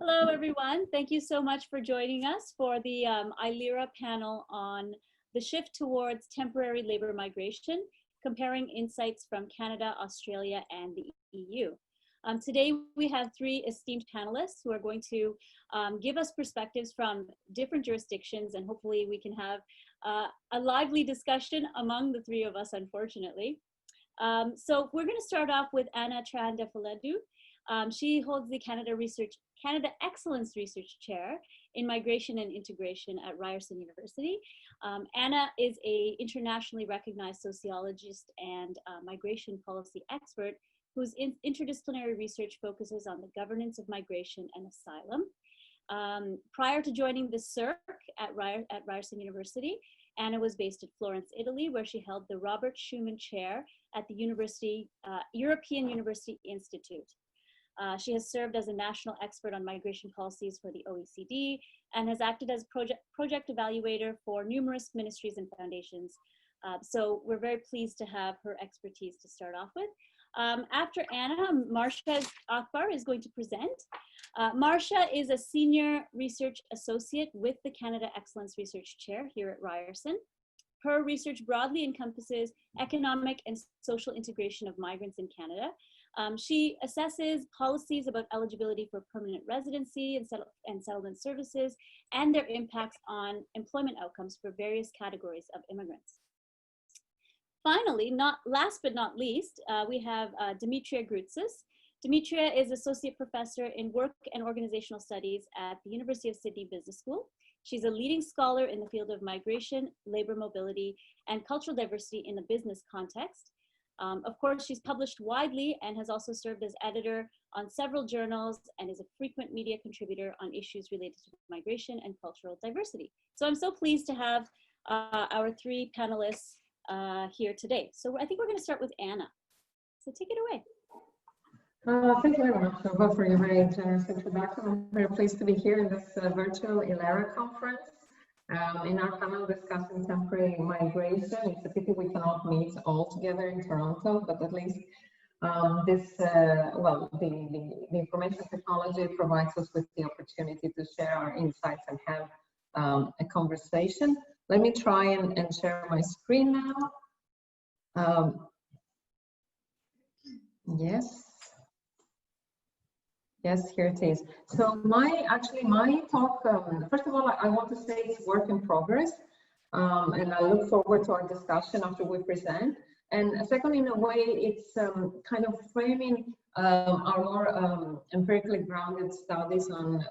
Hello, everyone. Thank you so much for joining us for the ILERA panel on the shift towards temporary labor migration, comparing insights from Canada, Australia, and the EU. Today, we have three esteemed panelists who are going to give us perspectives from different jurisdictions, and hopefully we can have a lively discussion among the three of us, unfortunately. So we're going to start off with Anna Triandafyllidou. She holds the Canada Excellence Research Chair in Migration and Integration at Ryerson University. Anna is an internationally recognized sociologist and migration policy expert whose interdisciplinary research focuses on the governance of migration and asylum. Prior to joining the CIRC at Ryerson University, Anna was based in Florence, Italy, where she held the Robert Schuman Chair at the European University Institute. She has served as a national expert on migration policies for the OECD and has acted as project evaluator for numerous ministries and foundations. So we're very pleased to have her expertise to start off with. After Anna, Marshia Akbar is going to present. Marshia is a senior research associate with the Canada Excellence Research Chair here at Ryerson. Her research broadly encompasses economic and social integration of migrants in Canada. She assesses policies about eligibility for permanent residency and settlement services and their impacts on employment outcomes for various categories of immigrants. Finally, last but not least, we have Dimitria Groutsis. Dimitria is Associate Professor in Work and Organizational Studies at the University of Sydney Business School. She's a leading scholar in the field of migration, labor mobility, and cultural diversity in the business context. Of course, she's published widely and has also served as editor on several journals and is a frequent media contributor on issues related to migration and cultural diversity. So I'm so pleased to have our three panelists here today. So I think we're going to start with Anna. So take it away. Thank you very much, Rupa, for your very generous introduction. I'm very pleased to be here in this virtual ILERA conference. In our panel discussing temporary migration. It's a pity we cannot meet all together in Toronto, but at least the information technology provides us with the opportunity to share our insights and have a conversation. Let me try and share my screen now. Yes, here it is. So my talk, first of all, I want to say it's work in progress, and I look forward to our discussion after we present. And second, in a way, it's kind of framing our more empirically grounded studies on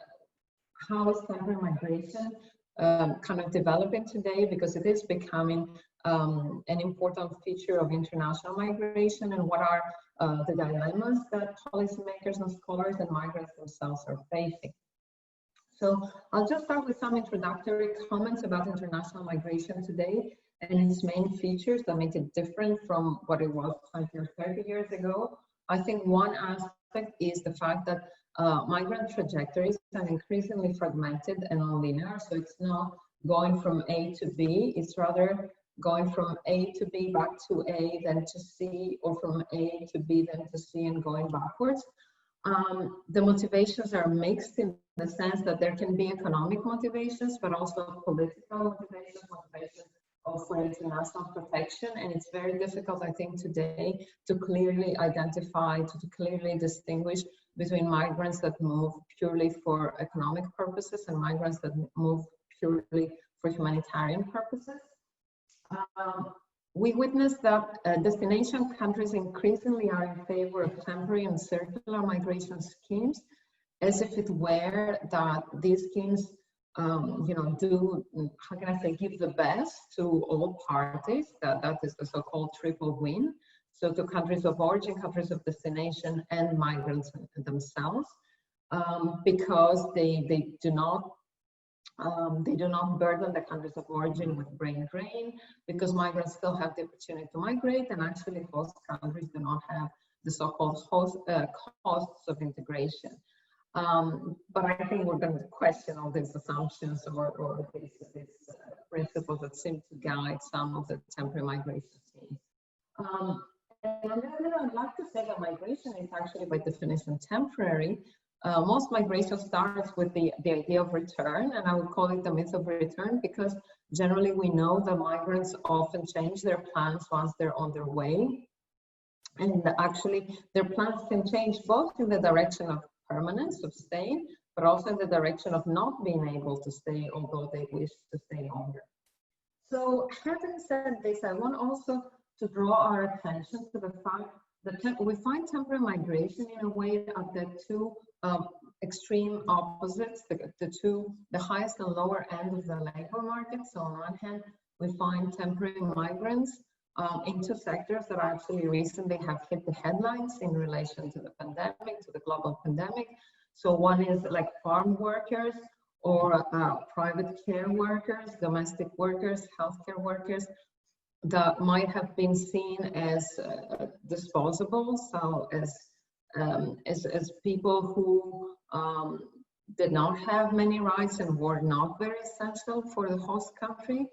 how is temporary migration kind of developing today, because it is becoming an important feature of international migration, and what are the dilemmas that policymakers and scholars and migrants themselves are facing. So I'll just start with some introductory comments about international migration today and its main features that make it different from what it was 20 or 30 years ago. I think one aspect is the fact that migrant trajectories are increasingly fragmented and nonlinear. So it's not going from A to B, it's rather going from A to B, back to A, then to C, or from A to B, then to C, and going backwards. The motivations are mixed in the sense that there can be economic motivations, but also political motivations for international protection. And it's very difficult, I think, today to clearly identify, to clearly distinguish between migrants that move purely for economic purposes and migrants that move purely for humanitarian purposes. We witnessed that destination countries increasingly are in favor of temporary and circular migration schemes, as if it were that these schemes, do, how can I say, give the best to all parties. That is the so-called triple win. So to countries of origin, countries of destination, and migrants themselves, because they do not burden the countries of origin with brain drain, because migrants still have the opportunity to migrate, and actually host countries do not have the so-called costs of integration. But I think we're going to question all these assumptions or these principles that seem to guide some of the temporary migration schemes. And I'd like to say that migration is actually by definition temporary, Most migration starts with the idea of return, and I would call it the myth of return, because generally we know that migrants often change their plans once they're on their way. And actually, their plans can change both in the direction of permanence, of staying, but also in the direction of not being able to stay, although they wish to stay longer. So having said this, I want also to draw our attention to the fact that we find temporary migration in a way at the two extreme opposites, the highest and lower end of the labor market. So on one hand, we find temporary migrants in two sectors that actually recently have hit the headlines in relation to the pandemic, to the global pandemic. So one is like farm workers or private care workers, domestic workers, healthcare workers that might have been seen as disposable, so as people who did not have many rights and were not very essential for the host country.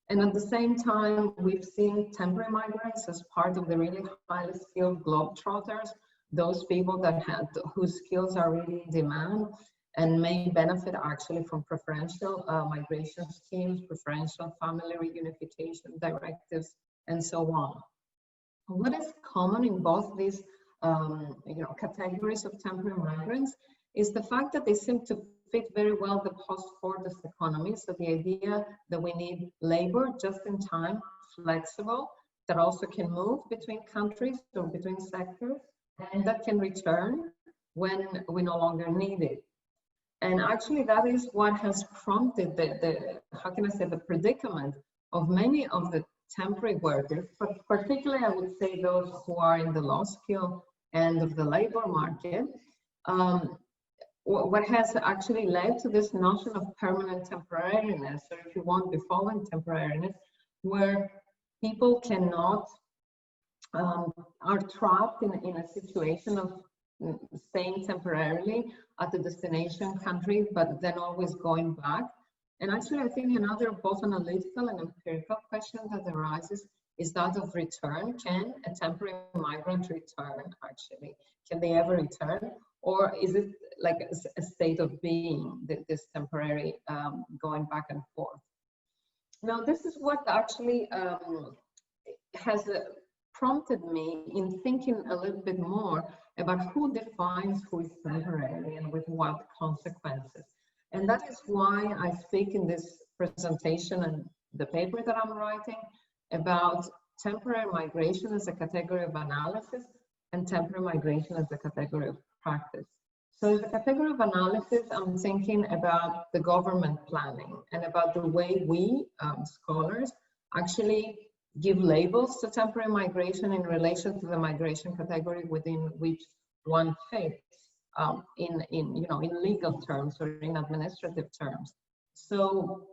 And at the same time, we've seen temporary migrants as part of the really highly skilled globetrotters, those people that whose skills are really in demand and may benefit actually from preferential migration schemes, preferential family reunification directives, and so on. What is common in both these categories of temporary migrants is the fact that they seem to fit very well the post-Fordist economy. So the idea that we need labor just in time, flexible, that also can move between countries or between sectors, and that can return when we no longer need it. And actually that is what has prompted the predicament of many of the temporary workers, but particularly I would say those who are in the low skill end of the labor market. What has actually led to this notion of permanent temporariness, or if you want, befallen temporariness, where people cannot, are trapped in a situation of staying temporarily at the destination country, but then always going back. And actually, I think another both analytical and empirical question that arises is that of return. Can a temporary migrant return, actually? Can they ever return? Or is it like a state of being, this temporary going back and forth? Now, this is what actually has prompted me in thinking a little bit more about who defines who is temporary and with what consequences. And that is why I speak in this presentation and the paper that I'm writing about temporary migration as a category of analysis and temporary migration as a category of practice. So as a category of analysis, I'm thinking about the government planning and about the way we, scholars, actually give labels to temporary migration in relation to the migration category within which one fits in legal terms or in administrative terms. So,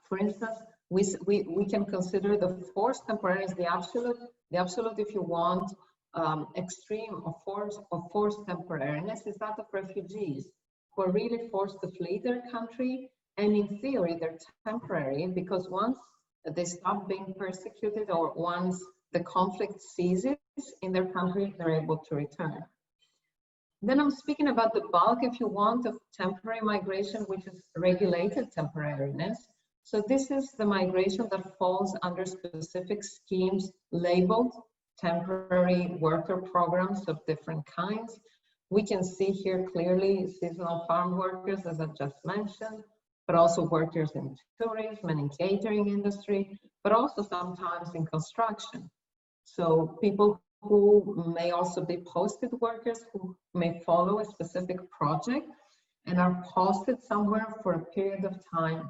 for instance, we can consider the forced temporary as the absolute, if you want, extreme of forced temporariness is that of refugees who are really forced to flee their country, and in theory they're temporary because once they stop being persecuted or once the conflict ceases in their country, they're able to return. Then I'm speaking about the bulk, if you want, of temporary migration, which is regulated temporariness. So this is the migration that falls under specific schemes labeled temporary worker programs of different kinds. We can see here clearly seasonal farm workers, as I've just mentioned, but also workers in tourism and in catering industry, but also sometimes in construction. So people who may also be posted workers who may follow a specific project and are posted somewhere for a period of time.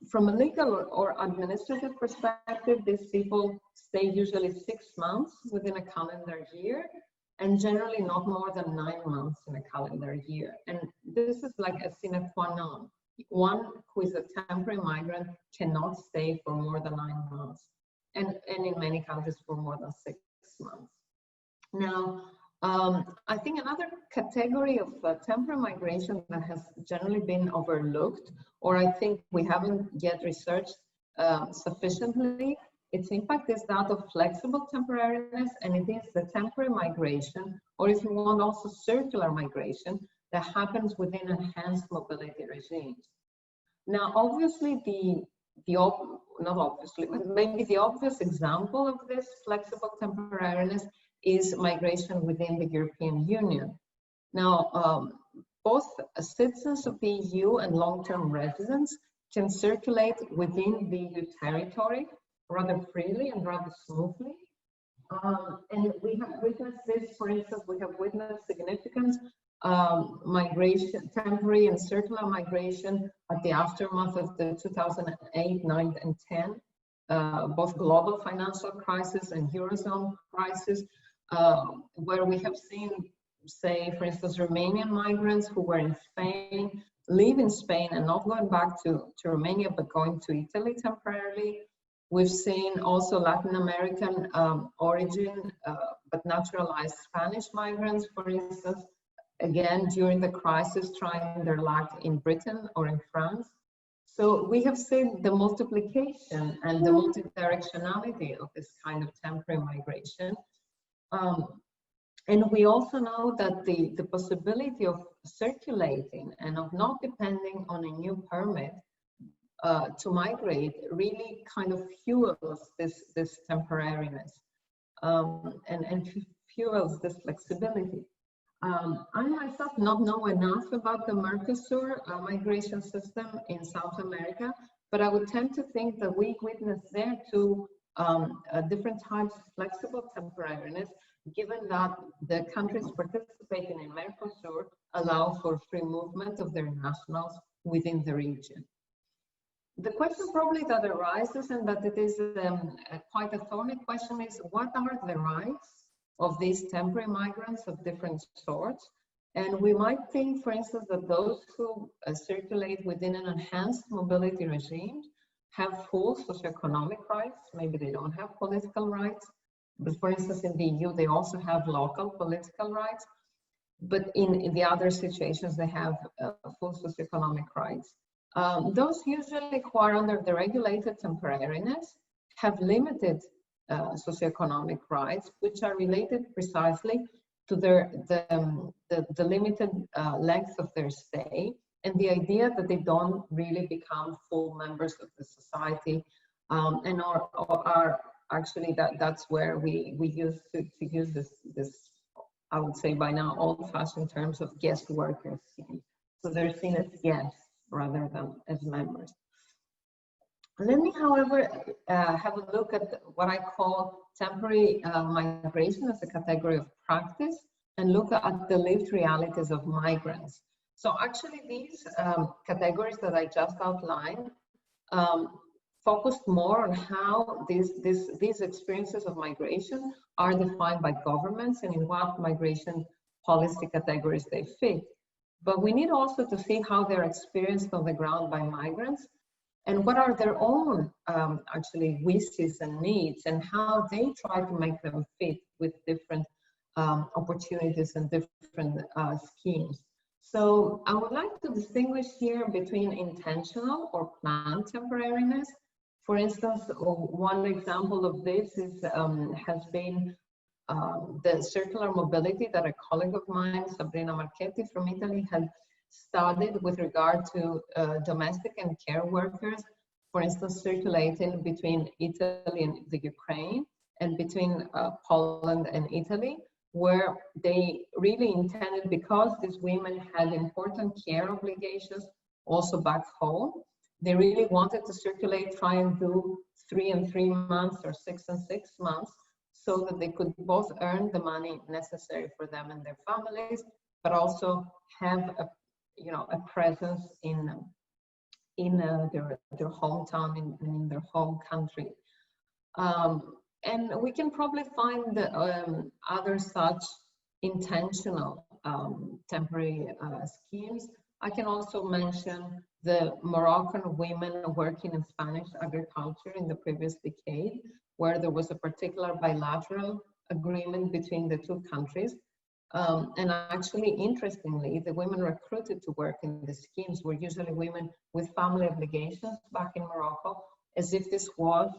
From a legal or administrative perspective, these people stay usually 6 months within a calendar year and generally not more than 9 months in a calendar year. And this is like a sine qua non. One who is a temporary migrant cannot stay for more than 9 months, and in many countries for more than 6 months. Now, I think another category of temporary migration that has generally been overlooked, or I think we haven't yet researched sufficiently, its impact is that of flexible temporariness, and it is the temporary migration, or if you want also circular migration, that happens within enhanced mobility regimes. Now, obviously, not obviously, but maybe the obvious example of this flexible temporariness is migration within the European Union. Now, both citizens of the EU and long-term residents can circulate within the EU territory rather freely and rather smoothly. And we have witnessed this, for instance, we have witnessed significant migration, temporary and circular migration at the aftermath of the 2008, 9, and 10, both global financial crisis and Eurozone crisis, where we have seen, say, for instance, Romanian migrants who were in Spain, live in Spain and not going back to Romania, but going to Italy temporarily. We've seen also Latin American origin, but naturalized Spanish migrants, for instance, again, during the crisis, trying their luck in Britain or in France. So we have seen the multiplication and the multidirectionality of this kind of temporary migration. And we also know that the possibility of circulating and of not depending on a new permit to migrate really kind of fuels this temporariness and fuels this flexibility. I myself not know enough about the Mercosur migration system in South America, but I would tend to think that we witness there too different types of flexible temporariness, given that the countries participating in Mercosur allow for free movement of their nationals within the region. The question probably that arises, and that it is quite a thorny question, is what are the rights of these temporary migrants of different sorts? And we might think, for instance, that those who circulate within an enhanced mobility regime have full socioeconomic rights. Maybe they don't have political rights, but for instance, in the EU, they also have local political rights. But in the other situations, they have full socioeconomic rights. Those usually who are under the regulated temporariness have limited socioeconomic rights, which are related precisely to the limited length of their stay, and the idea that they don't really become full members of the society, and are actually that's where we used to use this I would say by now old-fashioned terms of guest workers. So they're seen as guests rather than as members. Let me, however, have a look at what I call temporary migration as a category of practice, and look at the lived realities of migrants. So actually these categories that I just outlined focused more on how these experiences of migration are defined by governments and in what migration policy categories they fit. But we need also to see how they're experienced on the ground by migrants, and what are their own actually wishes and needs, and how they try to make them fit with different opportunities and different schemes. So I would like to distinguish here between intentional or planned temporariness. For instance, one example of this is, has been the circular mobility that a colleague of mine, Sabrina Marchetti from Italy, had studied with regard to domestic and care workers, for instance, circulating between Italy and the Ukraine, and between Poland and Italy, where they really intended, because these women had important care obligations also back home, they really wanted to circulate, try and do 3 and 3 months or 6 and 6 months, so that they could both earn the money necessary for them and their families, but also have a presence in their hometown, in their home country. And we can probably find other such intentional temporary schemes. I can also mention the Moroccan women working in Spanish agriculture in the previous decade, where there was a particular bilateral agreement between the two countries. And actually, interestingly, the women recruited to work in the schemes were usually women with family obligations back in Morocco, as if this were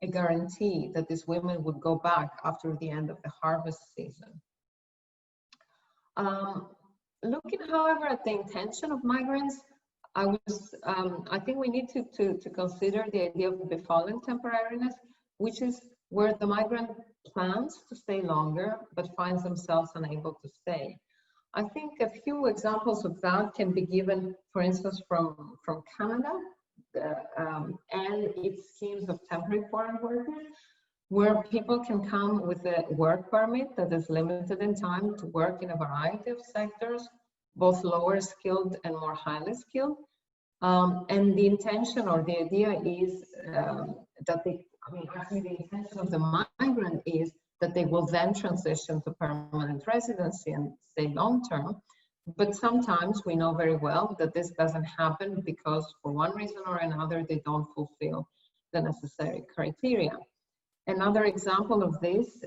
a guarantee that these women would go back after the end of the harvest season. Looking, however, at the intention of migrants, I think we need to consider the idea of befallen temporariness, which is where the migrant plans to stay longer but finds themselves unable to stay. I think a few examples of that can be given, for instance, from Canada and its schemes of temporary foreign workers, where people can come with a work permit that is limited in time to work in a variety of sectors, both lower skilled and more highly skilled. And the intention or the idea is that actually the intention of the migrant is that they will then transition to permanent residency and stay long-term. But sometimes we know very well that this doesn't happen because for one reason or another, they don't fulfill the necessary criteria. Another example of this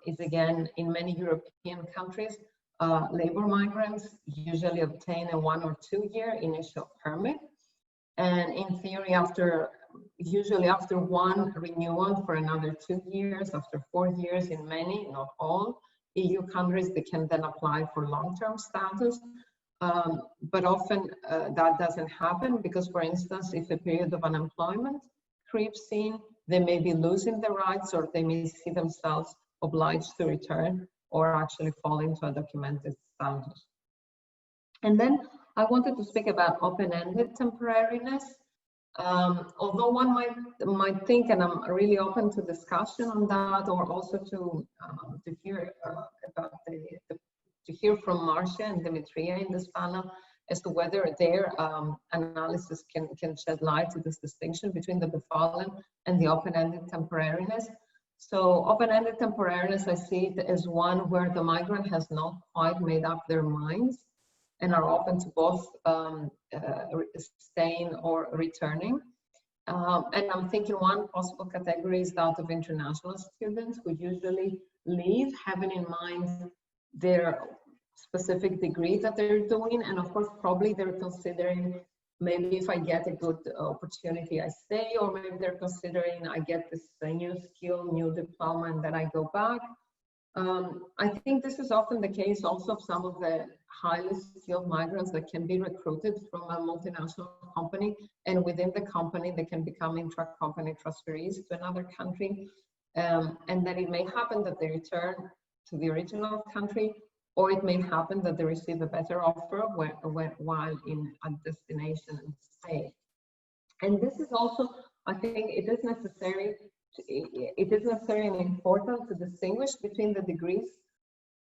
is, again, in many European countries, labor migrants usually obtain a 1 or 2 year initial permit. And in theory, usually after one renewal for another 2 years, after 4 years in many, not all, EU countries, they can then apply for long-term status. But often that doesn't happen because, for instance, if a period of unemployment creeps in, they may be losing their rights or they may see themselves obliged to return or actually fall into a documented status. And then I wanted to speak about open-ended temporariness. Although one might think, and I'm really open to discussion on that, or also to hear to hear from Marshia and Dimitria in this panel as to whether their analysis can shed light to this distinction between the befallen and the open-ended temporariness. So open-ended temporariness, I see it as one where the migrant has not quite made up their minds and are open to both staying or returning. And I'm thinking one possible category is that of international students who usually leave having in mind their specific degree that they're doing. And of course, probably they're considering, maybe if I get a good opportunity, I stay, or maybe they're considering I get this new skill, new diploma, and then I go back. I think this is often the case also of some of the highly skilled migrants that can be recruited from a multinational company, and within the company they can become intra-company transferees to another country, and then it may happen that they return to the original country, or it may happen that they receive a better offer while in a destination and stay. And this is also, I think it is necessary and important to distinguish between the degrees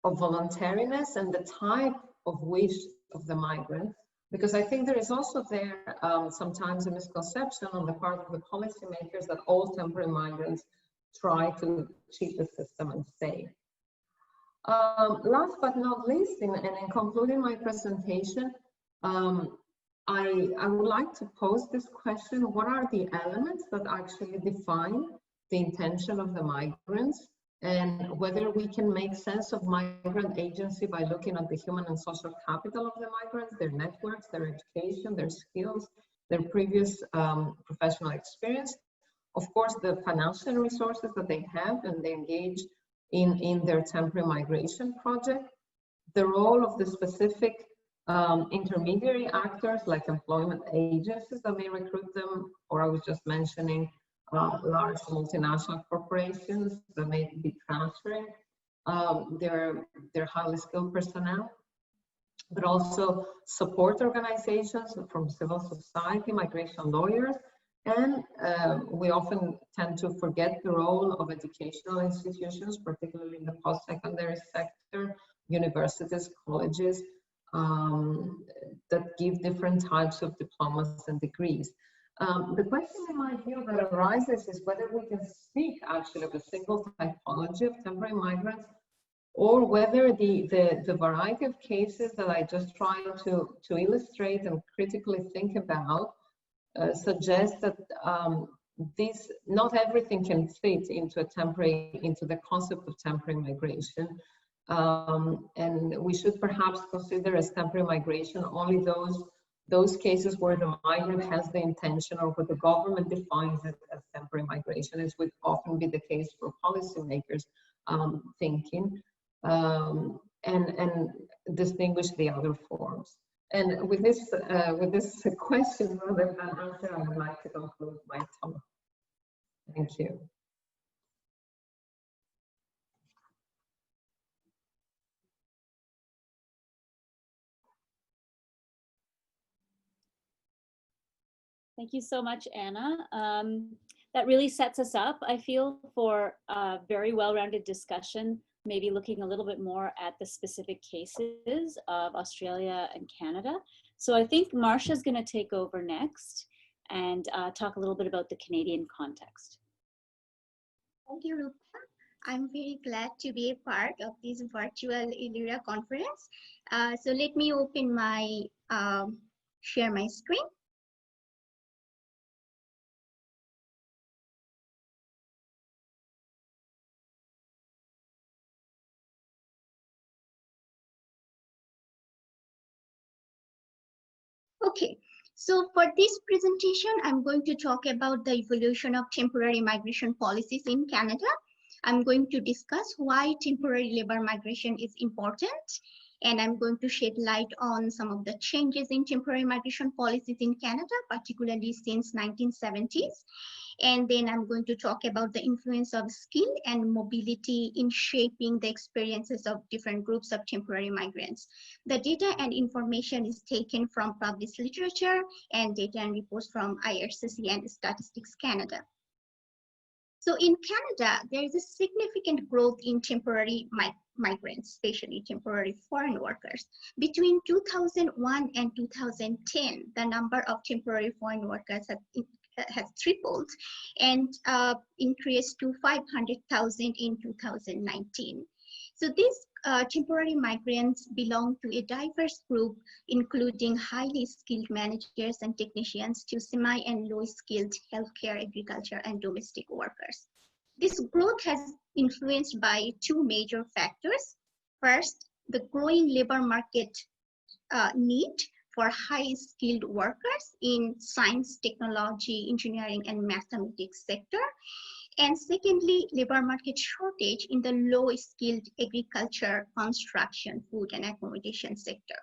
of voluntariness and the type of wish of the migrant, because I think there is also there sometimes a misconception on the part of the policymakers that all temporary migrants try to cheat the system and stay. Last but not least, in concluding my presentation, I would like to pose this question: what are the elements that actually define the intention of the migrants, and whether we can make sense of migrant agency by looking at the human and social capital of the migrants, their networks, their education, their skills, their previous professional experience, of course, the financial resources that they have and they engage in their temporary migration project, the role of the specific intermediary actors like employment agencies that may recruit them, or I was just mentioning large multinational corporations that may be transferring their highly skilled personnel, but also support organizations from civil society, migration lawyers, and we often tend to forget the role of educational institutions, particularly in the post-secondary sector, universities, colleges, that give different types of diplomas and degrees. The question in my view that arises is whether we can speak actually of a single typology of temporary migrants, or whether the variety of cases that I just tried to illustrate and critically think about suggest that not everything can fit into the concept of temporary migration, and we should perhaps consider as temporary migration only those those cases where the migrant has the intention or where the government defines it as temporary migration, as would often be the case for policymakers thinking, and distinguish the other forms. And with this question rather than answer, I would like to conclude my talk. Thank you. Thank you so much, Anna. That really sets us up, I feel, for a very well-rounded discussion, maybe looking a little bit more at the specific cases of Australia and Canada. So I think Marshia is going to take over next and talk a little bit about the Canadian context. Thank you, Rupa. I'm very glad to be a part of this virtual ILERA conference. So let me open my, share my screen. Okay, so for this presentation, I'm going to talk about the evolution of temporary migration policies in Canada. I'm going to discuss why temporary labor migration is important, and I'm going to shed light on some of the changes in temporary migration policies in Canada, particularly since 1970s. And then I'm going to talk about the influence of skill and mobility in shaping the experiences of different groups of temporary migrants. The data and information is taken from published literature and data and reports from IRCC and Statistics Canada. So in Canada, there is a significant growth in temporary migrants, especially temporary foreign workers. Between 2001 and 2010, the number of temporary foreign workers has tripled and increased to 500,000 in 2019. So these temporary migrants belong to a diverse group, including highly skilled managers and technicians to semi and low skilled healthcare, agriculture, and domestic workers. This growth has influenced by two major factors. First, the growing labor market need for high-skilled workers in science, technology, engineering, and mathematics sector. And secondly, labor market shortage in the low-skilled agriculture, construction, food, and accommodation sector.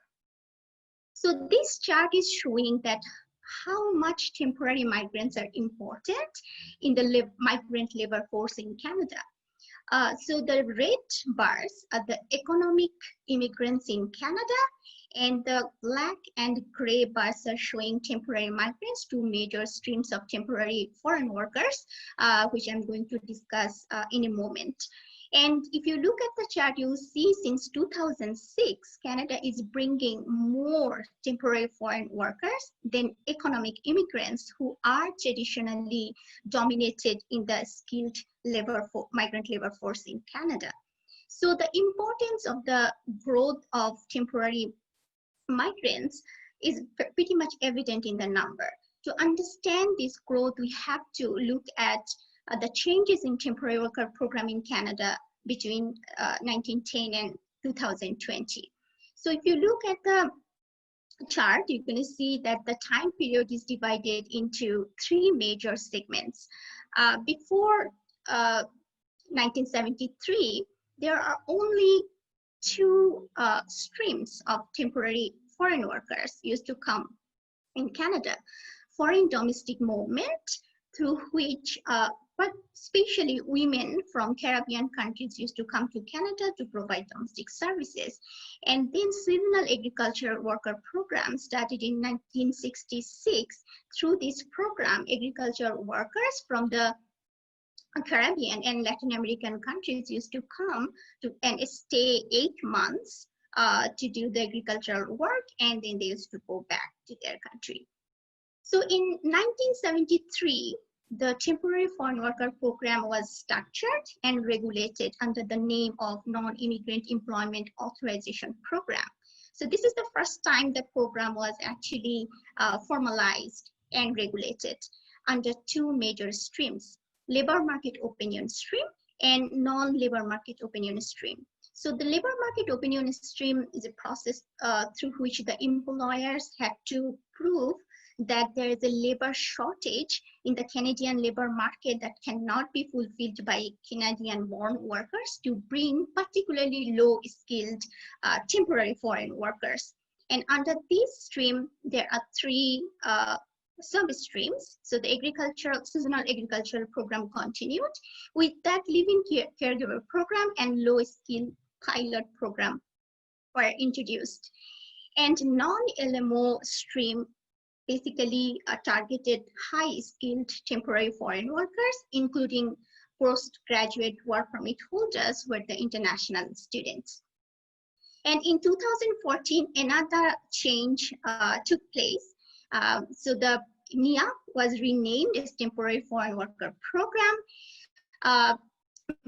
So this chart is showing that how much temporary migrants are important in the migrant labor force in Canada. So the red bars are the economic immigrants in Canada, and the black and gray bars are showing temporary migrants, two major streams of temporary foreign workers, which I'm going to discuss in a moment. And if you look at the chart, you'll see since 2006, Canada is bringing more temporary foreign workers than economic immigrants who are traditionally dominated in the skilled migrant labor force in Canada. So the importance of the growth of temporary migrants is pretty much evident in the number. To understand this growth, we have to look at the changes in temporary worker program in Canada between 1910 and 2020. So if you look at the chart, you're going to see that the time period is divided into three major segments. Before 1973, there are only two streams of temporary foreign workers used to come in Canada. Foreign domestic movement, through which but especially women from Caribbean countries used to come to Canada to provide domestic services. And then seasonal agriculture worker program started in 1966. Through this program, agriculture workers from the Caribbean and Latin American countries used to come to and stay 8 months to do the agricultural work, and then they used to go back to their country. So in 1973, the temporary foreign worker program was structured and regulated under the name of Non-Immigrant Employment Authorization Program. So this is the first time the program was actually formalized and regulated under two major streams: labor market opinion stream and non-labor market opinion stream. So the labor market opinion stream is a process through which the employers have to prove that there is a labor shortage in the Canadian labor market that cannot be fulfilled by Canadian-born workers to bring particularly low-skilled temporary foreign workers. And under this stream, there are three sub-streams. So the seasonal agricultural program continued. With that, living caregiver program and low-skill pilot program were introduced. And non-LMO stream basically targeted high-skilled temporary foreign workers, including postgraduate work permit holders who were the international students. And in 2014, another change took place. So the NIA was renamed as Temporary Foreign Worker Program.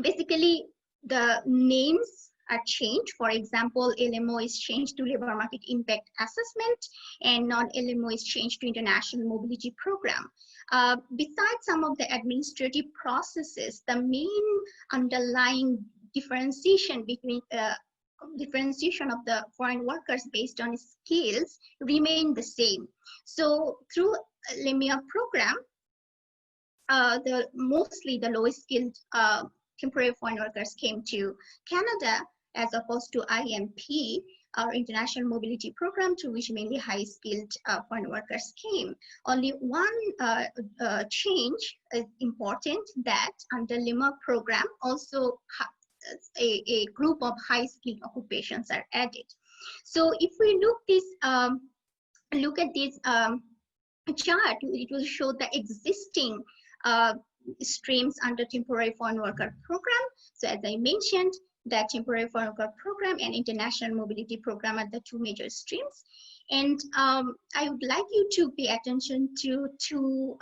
Basically, the names are changed. For example, LMO is changed to Labor Market Impact Assessment, and non-LMO is changed to International Mobility Program. Besides some of the administrative processes, the main underlying differentiation between differentiation of the foreign workers based on skills remain the same. So through LMIA program, mostly the lowest skilled temporary foreign workers came to Canada, as opposed to IMP, our International Mobility Program, to which mainly high-skilled foreign workers came. Only one change is important, that under LMIA program, also a group of high-skilled occupations are added. So if we look at this chart, it will show the existing streams under Temporary Foreign Worker Program. So as I mentioned, the Temporary Foreign Worker Program and International Mobility Program are the two major streams. And I would like you to pay attention to two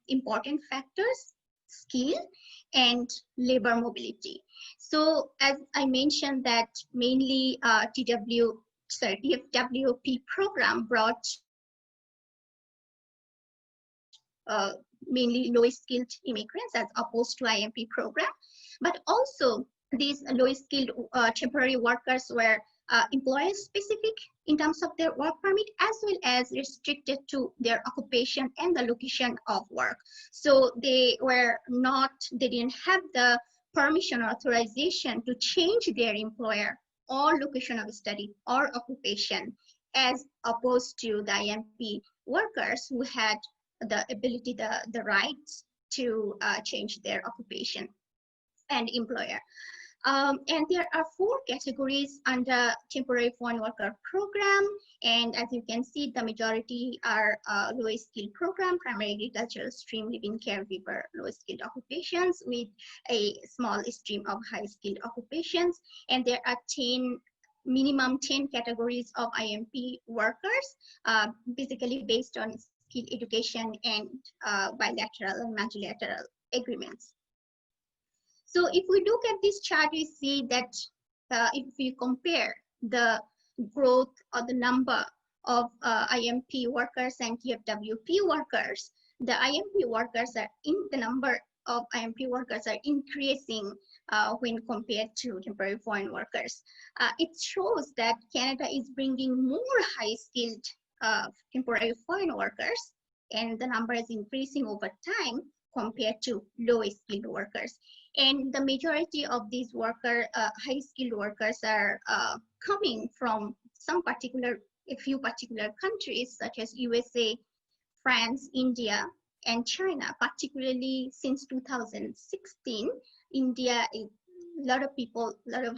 important factors: skill and labor mobility. So as I mentioned, that mainly TFWP program brought mainly low-skilled immigrants as opposed to IMP program, but also these low-skilled temporary workers were employer-specific in terms of their work permit, as well as restricted to their occupation and the location of work. So they didn't have the permission or authorization to change their employer or location of study or occupation, as opposed to the IMP workers who had the ability, the rights to change their occupation and employer. And there are 4 categories under Temporary Foreign Worker Program. And as you can see, the majority are low-skilled program, primary agricultural stream, living caregiver, low-skilled occupations, with a small stream of high-skilled occupations. And there are minimum 10 categories of IMP workers, basically based on skill education and bilateral and multilateral agreements. So if we look at this chart, we see that if we compare the growth or the number of IMP workers and TFWP workers, the IMP workers are the number of IMP workers are increasing when compared to temporary foreign workers. It shows that Canada is bringing more high-skilled temporary foreign workers, and the number is increasing over time compared to low-skilled workers. And the majority of these high-skilled workers are coming from a few particular countries, such as USA, France, India, and China. Particularly since 2016, India, a lot of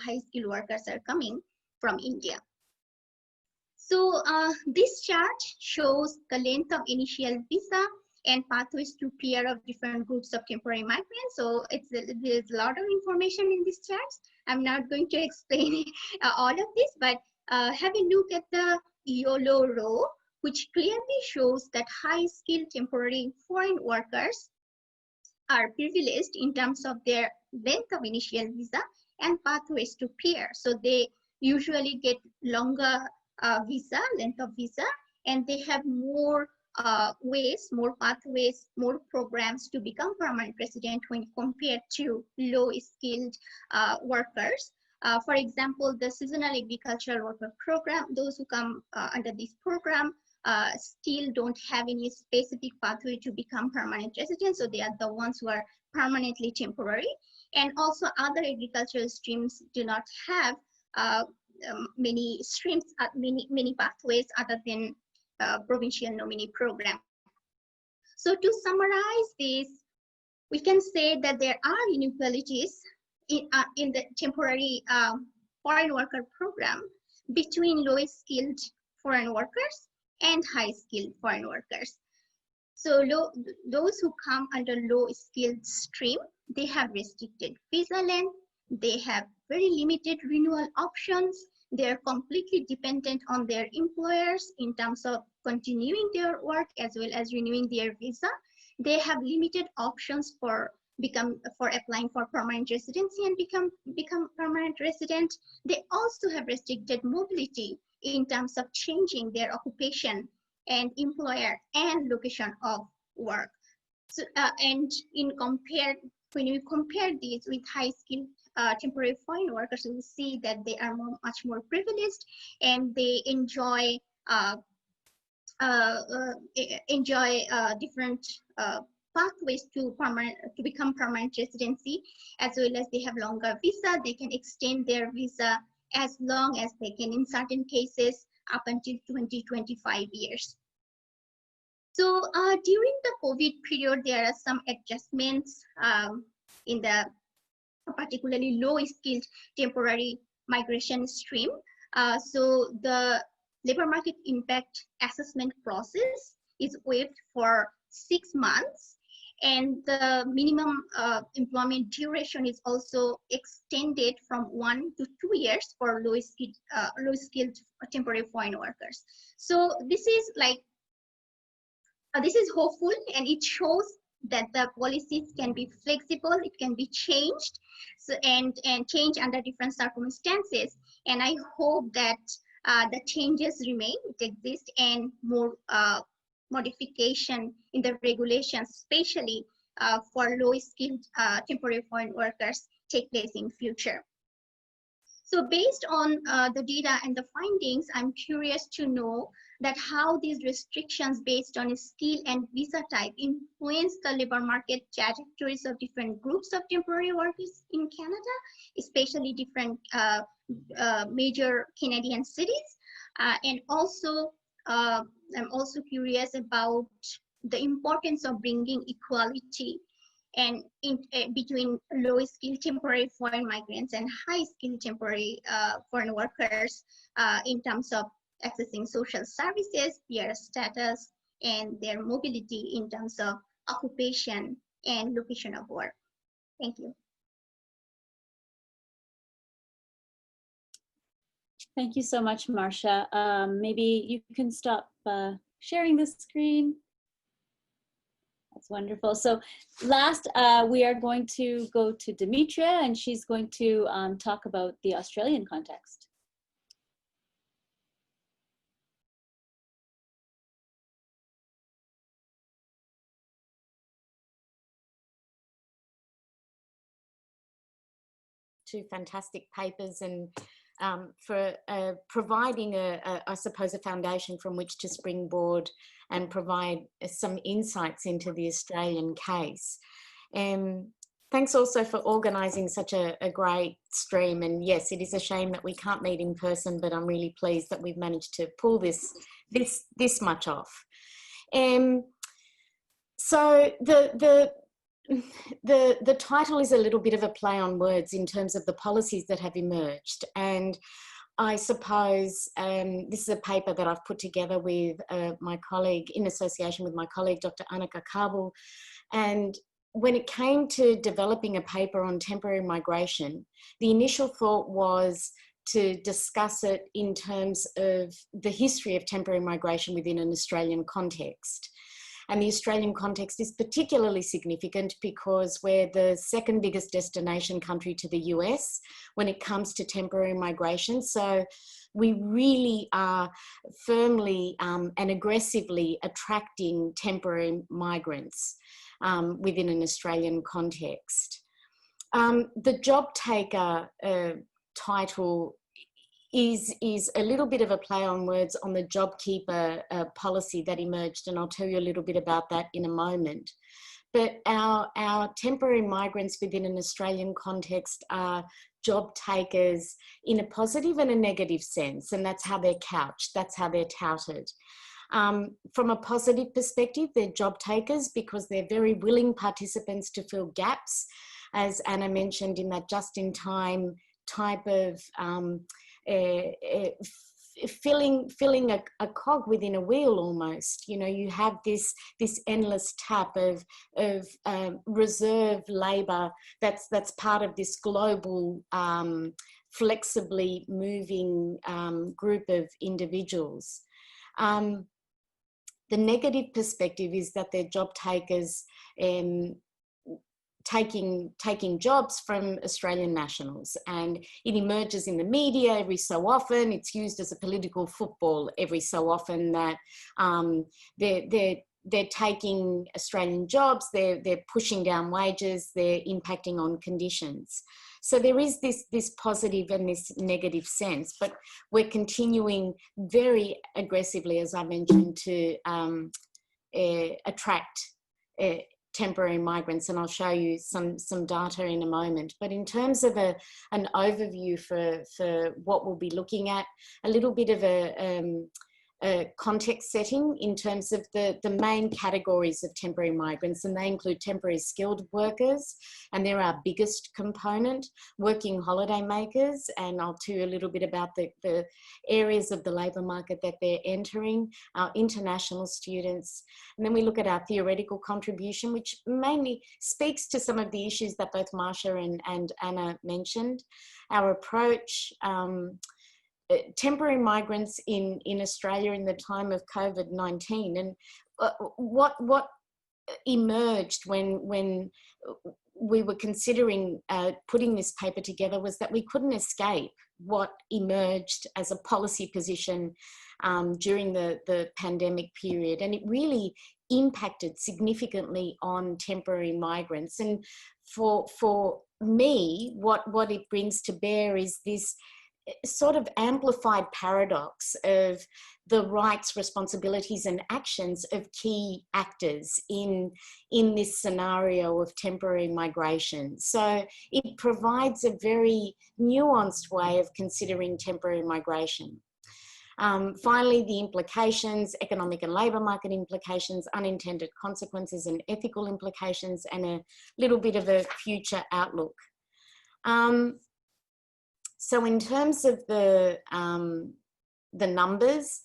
high-skilled workers are coming from India. So this chart shows the length of initial visa and pathways to PR of different groups of temporary migrants. So there's a lot of information in these charts. I'm not going to explain all of this, but have a look at the yellow row, which clearly shows that high-skilled temporary foreign workers are privileged in terms of their length of initial visa and pathways to PR. So they usually get longer length of visa, and they have more ways, more pathways, more programs to become permanent resident when compared to low-skilled workers. For example, the seasonal agricultural worker program, those who come under this program still don't have any specific pathway to become permanent residents. So they are the ones who are permanently temporary. And also other agricultural streams do not have many streams, many pathways other than provincial nominee program. So to summarize this, we can say that there are inequalities in the temporary foreign worker program between low-skilled foreign workers and high-skilled foreign workers. So those who come under low-skilled stream, they have restricted visa length, they have very limited renewal options, they are completely dependent on their employers in terms of continuing their work as well as renewing their visa. They have limited options for applying for permanent residency and become permanent resident. They also have restricted mobility in terms of changing their occupation and employer and location of work. So and when we compare these with high-skilled temporary foreign workers, we see that they are much more privileged and they enjoy different pathways to become permanent residency, as well as they have longer visa. They can extend their visa as long as they can in certain cases up until 20-25 years. So during the COVID period, there are some adjustments in the particularly low-skilled temporary migration stream. So the labor market impact assessment process is waived for 6 months, and the minimum employment duration is also extended from 1 to 2 years for low-skilled temporary foreign workers. So this is like this is hopeful, and it shows that the policies can be flexible, it can be changed, so and change under different circumstances. And I hope that the changes remain, it exists, and more modification in the regulations, especially for low-skilled temporary foreign workers, take place in future. So based on the data and the findings, I'm curious to know that how these restrictions based on skill and visa type influence the labor market trajectories of different groups of temporary workers in Canada, especially different major Canadian cities. And also, I'm also curious about the importance of bringing equality and between low-skilled temporary foreign migrants and high-skilled temporary foreign workers in terms of accessing social services, their status, and their mobility in terms of occupation and location of work. Thank you. Thank you so much, Marshia. Maybe you can stop sharing the screen. That's wonderful. So last, we are going to go to Dimitria, and she's going to talk about the Australian context. Two fantastic papers, and for providing I suppose, a foundation from which to springboard and provide some insights into the Australian case. Thanks also for organising such a great stream. And yes, it is a shame that we can't meet in person, but I'm really pleased that we've managed to pull this much off. So the title is a little bit of a play on words in terms of the policies that have emerged, and I suppose this is a paper that I've put together with my colleague, in association with my colleague Dr. Akbar, and when it came to developing a paper on temporary migration, the initial thought was to discuss it in terms of the history of temporary migration within an Australian context. And the Australian context is particularly significant because we're the second biggest destination country to the US when it comes to temporary migration. So we really are firmly and aggressively attracting temporary migrants within an Australian context. The job taker title is a little bit of a play on words on the JobKeeper policy that emerged, and I'll tell you a little bit about that in a moment. But our temporary migrants within an Australian context are job takers in a positive and a negative sense, and that's how they're couched, that's how they're touted. From a positive perspective, they're job takers because they're very willing participants to fill gaps, as Anna mentioned, in that just-in-time type of filling a cog within a wheel almost. You know, you have this endless tap of reserve labour that's part of this global flexibly moving group of individuals. The negative perspective is that they're job takers taking jobs from Australian nationals, and it emerges in the media every so often. It's used as a political football every so often that they're taking Australian jobs, they're pushing down wages, they're impacting on conditions. So there is this positive and this negative sense, but we're continuing very aggressively, as I mentioned, to attract temporary migrants, and I'll show you some data in a moment. But in terms of an overview for what we'll be looking at, a little bit of a context setting in terms of the main categories of temporary migrants, and they include temporary skilled workers, and they're our biggest component, working holiday makers, and I'll tell you a little bit about the areas of the labour market that they're entering, our international students, and then we look at our theoretical contribution, which mainly speaks to some of the issues that both Marshia and Anna mentioned, our approach, temporary migrants in Australia in the time of COVID-19, and what emerged when we were considering putting this paper together was that we couldn't escape what emerged as a policy position during the pandemic period, and it really impacted significantly on temporary migrants. And for me, what it brings to bear is this sort of amplified paradox of the rights, responsibilities and actions of key actors in this scenario of temporary migration. So it provides a very nuanced way of considering temporary migration. Finally, the implications, economic and labour market implications, unintended consequences and ethical implications, and a little bit of a future outlook. So in terms of the numbers,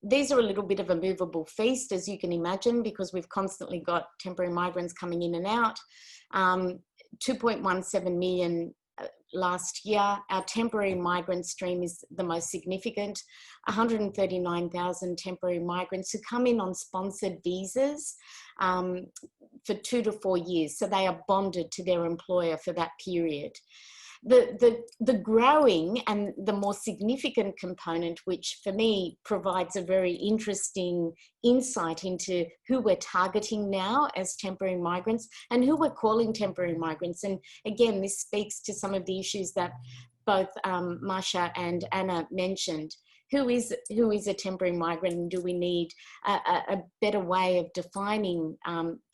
these are a little bit of a movable feast, as you can imagine, because we've constantly got temporary migrants coming in and out. 2.17 million last year. Our temporary migrant stream is the most significant. 139,000 temporary migrants who come in on sponsored visas for 2 to 4 years. So they are bonded to their employer for that period. The growing and the more significant component, which for me provides a very interesting insight into who we're targeting now as temporary migrants and who we're calling temporary migrants. And again, this speaks to some of the issues that both Marshia and Anna mentioned. Who is a temporary migrant, and do we need a better way of defining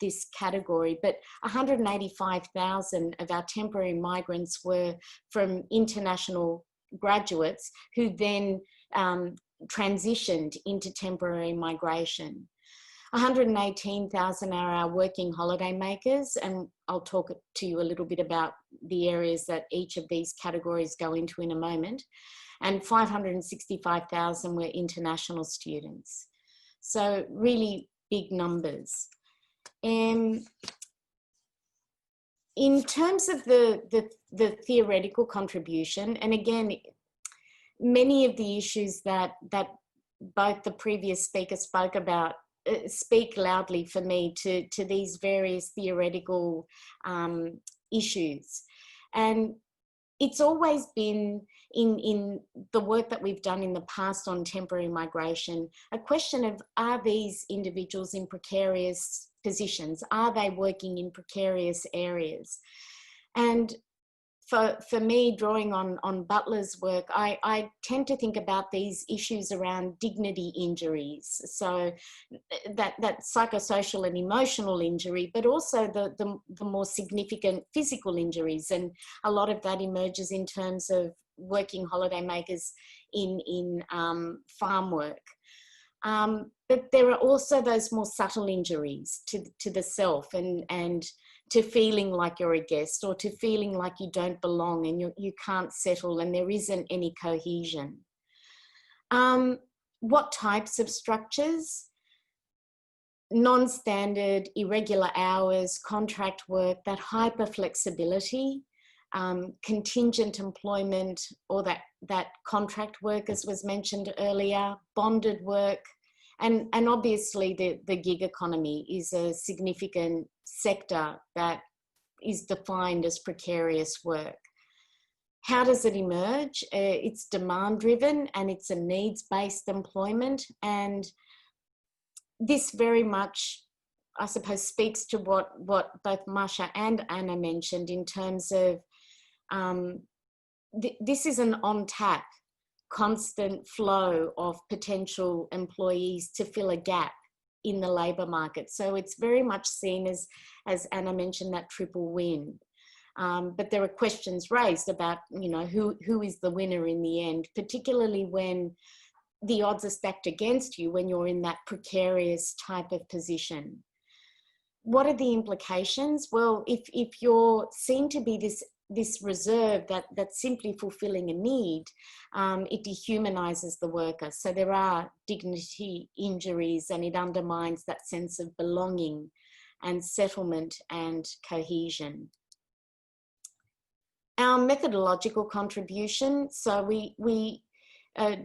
this category? But 185,000 of our temporary migrants were from international graduates who then transitioned into temporary migration. 118,000 are our working holiday makers, and I'll talk to you a little bit about the areas that each of these categories go into in a moment. And 565,000 were international students. So really big numbers. And in terms of the theoretical contribution, and again, many of the issues that both the previous speaker spoke about speak loudly for me to these various theoretical issues. And it's always been in the work that we've done in the past on temporary migration, a question of, are these individuals in precarious positions? Are they working in precarious areas? And for me, drawing on Butler's work, I tend to think about these issues around dignity injuries. So that psychosocial and emotional injury, but also the more significant physical injuries. And a lot of that emerges in terms of working holidaymakers in farm work. But there are also those more subtle injuries to the self and to feeling like you're a guest, or to feeling like you don't belong and you can't settle and there isn't any cohesion. What types of structures? Non-standard, irregular hours, contract work, that hyper flexibility, contingent employment, or that contract work, as was mentioned earlier, bonded work, and obviously the gig economy is a significant sector that is defined as precarious work. How does it emerge? It's demand driven and it's a needs-based employment, and this very much, I suppose, speaks to what both Marshia and Anna mentioned in terms of this is an on-tap, constant flow of potential employees to fill a gap in the labour market. So it's very much seen as Anna mentioned, that triple win. But there are questions raised about, you know, who is the winner in the end, particularly when the odds are stacked against you when you're in that precarious type of position. What are the implications? Well, if you're seen to be this reserve that's simply fulfilling a need, it dehumanizes the worker. So there are dignity injuries and it undermines that sense of belonging and settlement and cohesion. Our methodological contribution, so we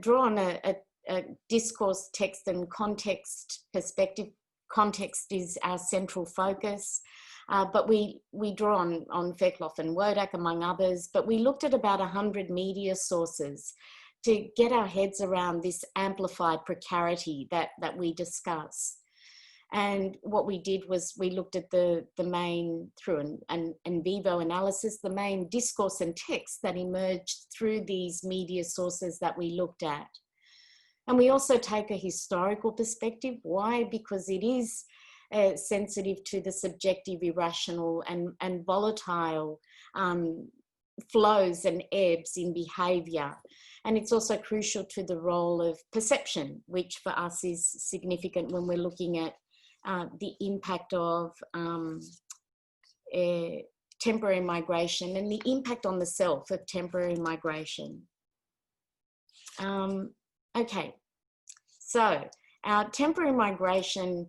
draw on a discourse, text and context perspective. Context is our central focus, but we draw on Fairclough and Wodak, among others, but we looked at about 100 media sources to get our heads around this amplified precarity that we discuss. And what we did was we looked at the main, through an in vivo analysis, the main discourse and text that emerged through these media sources that we looked at. And we also take a historical perspective. Why? Because it is sensitive to the subjective, irrational and volatile flows and ebbs in behaviour. And it's also crucial to the role of perception, which for us is significant when we're looking at the impact of temporary migration and the impact on the self of temporary migration. Okay, so our temporary migration,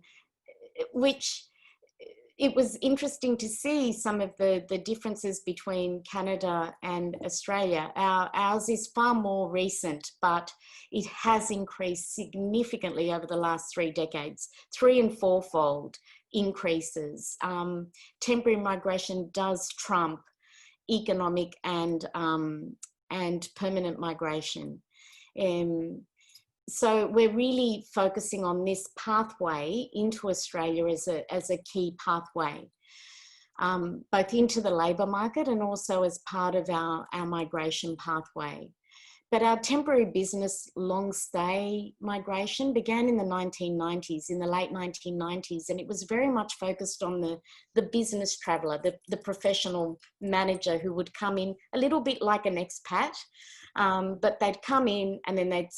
which it was interesting to see some of the differences between Canada and Australia. Ours is far more recent, but it has increased significantly over the last 3 decades, 3- and 4-fold increases. Temporary migration does trump economic and permanent migration. So we're really focusing on this pathway into Australia as a key pathway, both into the labour market and also as part of our migration pathway. But our temporary business long stay migration began in the 1990s, in the late 1990s, and it was very much focused on the business traveller, the professional manager who would come in a little bit like an expat, but they'd come in and then they'd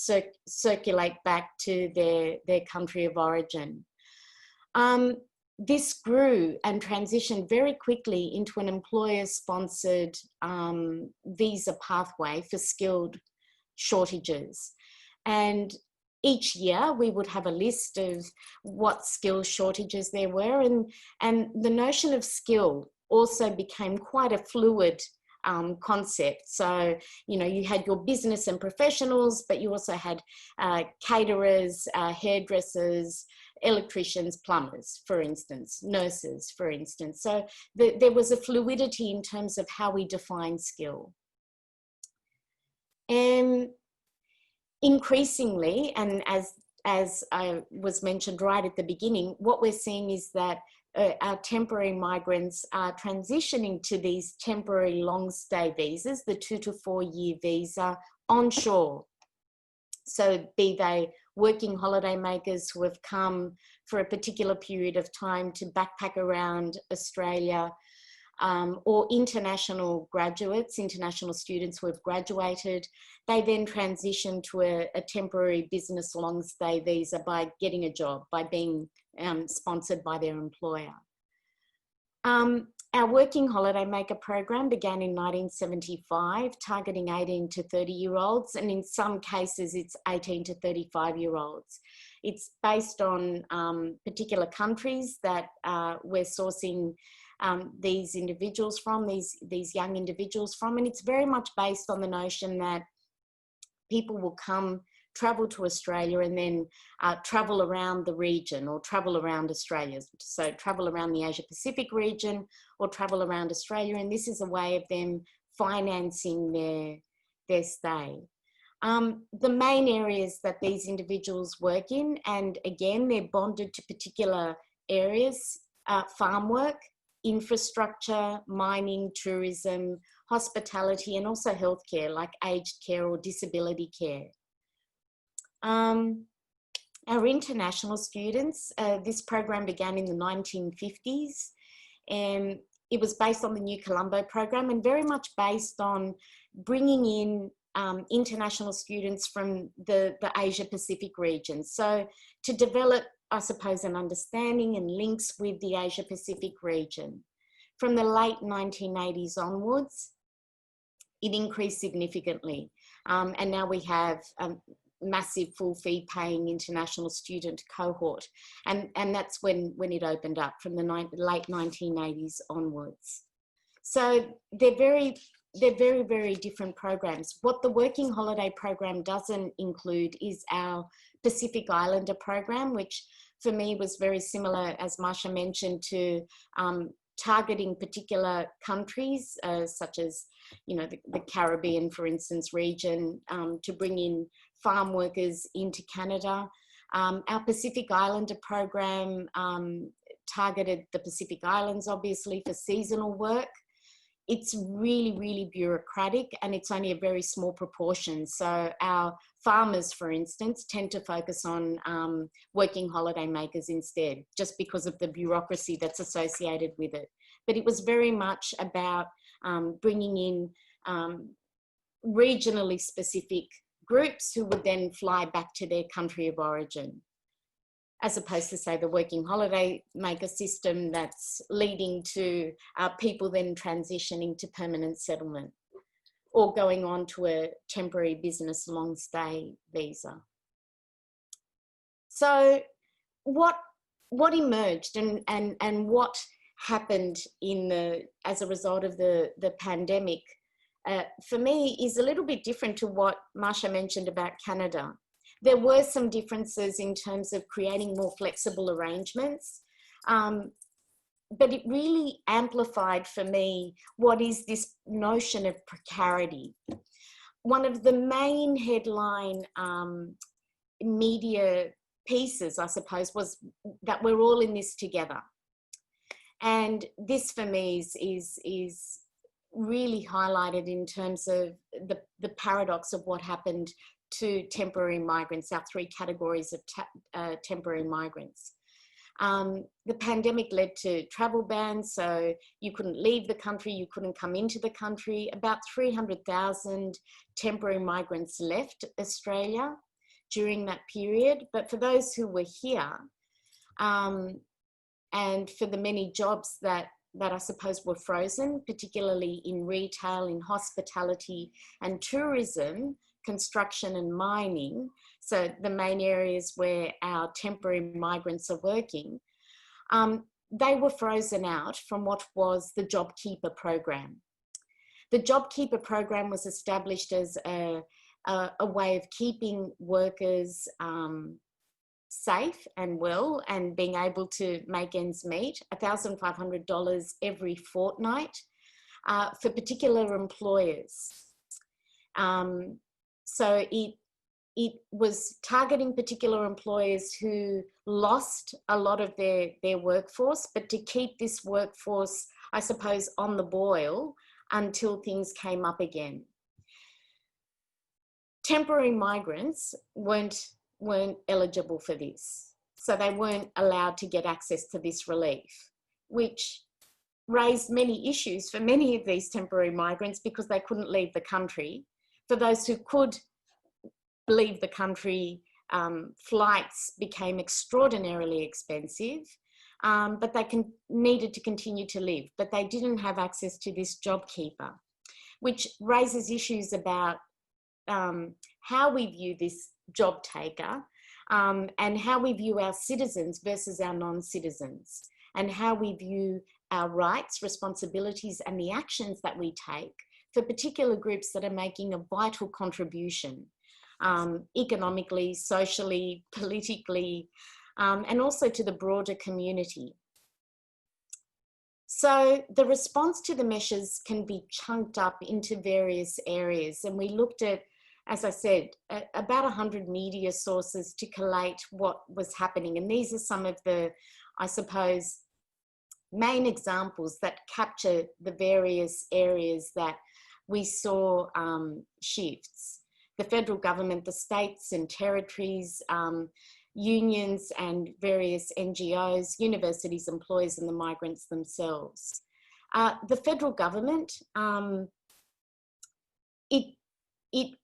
circulate back to their country of origin. This grew and transitioned very quickly into an employer-sponsored visa pathway for skilled shortages. And each year we would have a list of what skill shortages there were, and the notion of skill also became quite a fluid concept. So, you know, you had your business and professionals, but you also had caterers, hairdressers, electricians, plumbers, for instance, nurses, for instance. So there was a fluidity in terms of how we define skill. And increasingly, and as I was mentioned right at the beginning, what we're seeing is that our temporary migrants are transitioning to these temporary long stay visas, the 2 to 4 year visa, onshore. So be they working holiday makers who have come for a particular period of time to backpack around Australia, or international graduates, international students who have graduated, they then transition to a temporary business long stay visa by getting a job, by being sponsored by their employer. Our Working Holiday Maker program began in 1975, targeting 18 to 30-year-olds, and in some cases it's 18 to 35-year-olds. It's based on particular countries that we're sourcing these individuals from, these young individuals from, and it's very much based on the notion that people will come, travel to Australia, and then travel around the region or travel around Australia. So travel around the Asia Pacific region or travel around Australia, and this is a way of them financing their stay. The main areas that these individuals work in, and again, they're bonded to particular areas, farm work, infrastructure, mining, tourism, hospitality, and also healthcare, like aged care or disability care. Our international students, this program began in the 1950s, and it was based on the New Colombo program and very much based on bringing in international students from the Asia Pacific region. So to develop, I suppose, an understanding and links with the Asia Pacific region. From the late 1980s onwards, it increased significantly. And now we have massive full fee paying international student cohort. And that's when it opened up, from the late 1980s onwards. So they're very, very different programs. What the Working Holiday program doesn't include is our Pacific Islander program, which for me was very similar, as Marshia mentioned, to targeting particular countries, such as, you know, the Caribbean, for instance, region, to bring in farm workers into Canada. Our Pacific Islander program targeted the Pacific Islands, obviously, for seasonal work. It's really, really bureaucratic, and it's only a very small proportion. So our farmers, for instance, tend to focus on working holiday makers instead, just because of the bureaucracy that's associated with it. But it was very much about bringing in regionally specific groups who would then fly back to their country of origin, as opposed to, say, the working holiday maker system that's leading to people then transitioning to permanent settlement or going on to a temporary business long stay visa. So what emerged and what happened as a result of the pandemic, for me, is a little bit different to what Marshia mentioned about Canada. There were some differences in terms of creating more flexible arrangements, but it really amplified for me what is this notion of precarity. One of the main headline media pieces, I suppose, was that we're all in this together. And this for me is really highlighted in terms of the paradox of what happened to temporary migrants, our three categories of temporary migrants. The pandemic led to travel bans, so you couldn't leave the country, you couldn't come into the country. About 300,000 temporary migrants left Australia during that period. But for those who were here, and for the many jobs that I suppose were frozen, particularly in retail, in hospitality and tourism, construction and mining, so the main areas where our temporary migrants are working, they were frozen out from what was the JobKeeper program. The JobKeeper program was established as a way of keeping workers safe and well and being able to make ends meet, $1,500 every fortnight for particular employers. So it was targeting particular employers who lost a lot of their workforce, but to keep this workforce, I suppose, on the boil until things came up again. Temporary migrants weren't eligible for this, so they weren't allowed to get access to this relief, which raised many issues for many of these temporary migrants because they couldn't leave the country. For those who could leave the country, flights became extraordinarily expensive, but they needed to continue to live, but they didn't have access to this JobKeeper, which raises issues about how we view this job taker, and how we view our citizens versus our non-citizens, and how we view our rights, responsibilities, and the actions that we take for particular groups that are making a vital contribution, economically, socially, politically, and also to the broader community. So the response to the measures can be chunked up into various areas, and we looked at, as I said, about 100 media sources to collate what was happening. And these are some of the, I suppose, main examples that capture the various areas that we saw shifts. The federal government, the states and territories, unions and various NGOs, universities, employers, and the migrants themselves. The federal government, it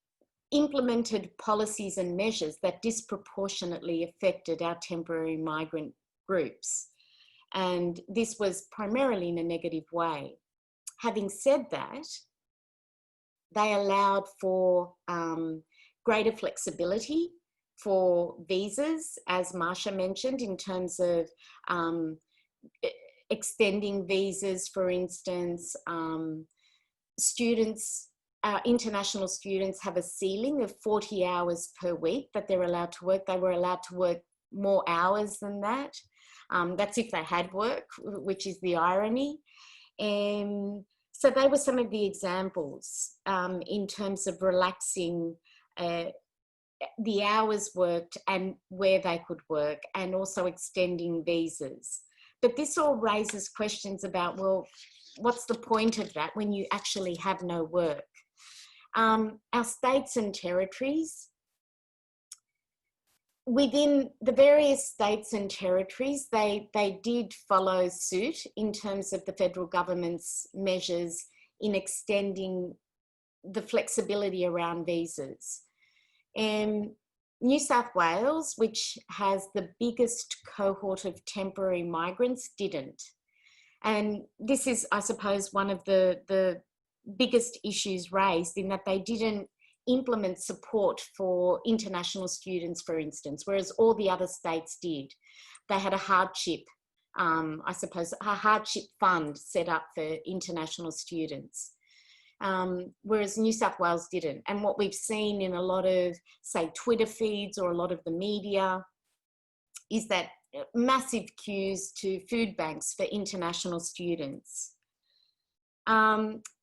implemented policies and measures that disproportionately affected our temporary migrant groups. And this was primarily in a negative way. Having said that, they allowed for greater flexibility for visas, as Marshia mentioned, in terms of extending visas, for instance. Students, international students have a ceiling of 40 hours per week that they're allowed to work. They were allowed to work more hours than that. That's if they had work, which is the irony. And so they were some of the examples in terms of relaxing the hours worked and where they could work, and also extending visas. But this all raises questions about, well, what's the point of that when you actually have no work? Our states and territories, within the various states and territories, they did follow suit in terms of the federal government's measures in extending the flexibility around visas. And New South Wales, which has the biggest cohort of temporary migrants, didn't. And this is, I suppose, one of the biggest issues raised, in that they didn't implement support for international students, for instance, whereas all the other states did. They had a hardship, I suppose, a hardship fund set up for international students, whereas New South Wales didn't. And what we've seen in a lot of, say, Twitter feeds or a lot of the media is that massive queues to food banks for international students.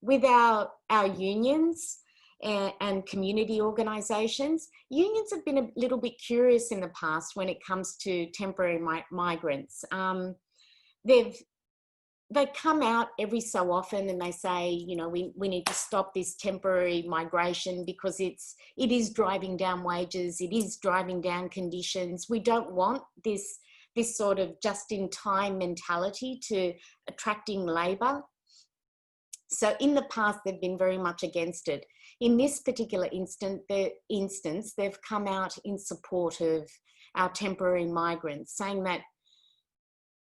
With our unions and community organisations, unions have been a little bit curious in the past when it comes to temporary migrants. They come out every so often and they say, you know, we need to stop this temporary migration because it is driving down wages, it is driving down conditions. We don't want this sort of just-in-time mentality to attracting labour. So in the past, they've been very much against it. In this particular instance, they've come out in support of our temporary migrants, saying that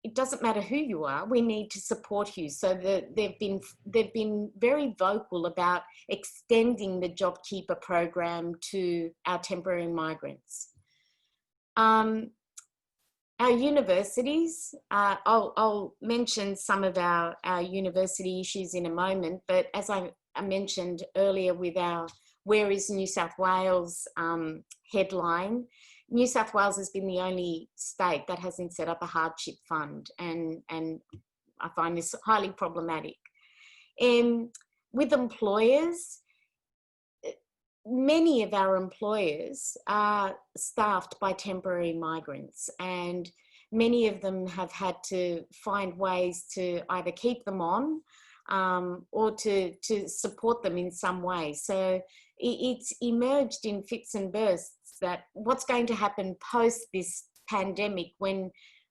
it doesn't matter who you are, we need to support you. So they've been very vocal about extending the JobKeeper program to our temporary migrants. Our universities, I'll mention some of our university issues in a moment, but as I mentioned earlier with our Where is New South Wales headline, New South Wales has been the only state that hasn't set up a hardship fund, and I find this highly problematic. And with employers, many of our employers are staffed by temporary migrants, and many of them have had to find ways to either keep them on or to support them in some way. So it's emerged in fits and bursts that what's going to happen post this pandemic, when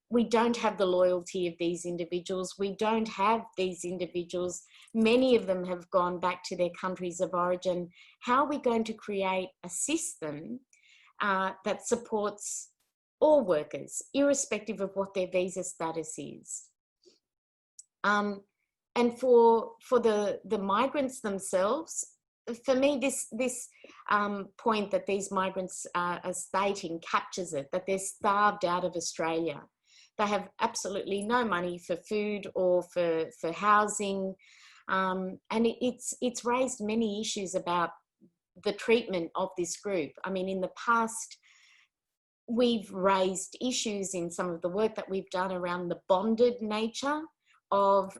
we don't have the loyalty of these individuals, we don't have these individuals, many of them have gone back to their countries of origin. How are we going to create a system that supports all workers, irrespective of what their visa status is? And for the migrants themselves, for me, this point that these migrants are stating captures it, that they're starved out of Australia. They have absolutely no money for food or for housing. And it's raised many issues about the treatment of this group. I mean, in the past, we've raised issues in some of the work that we've done around the bonded nature of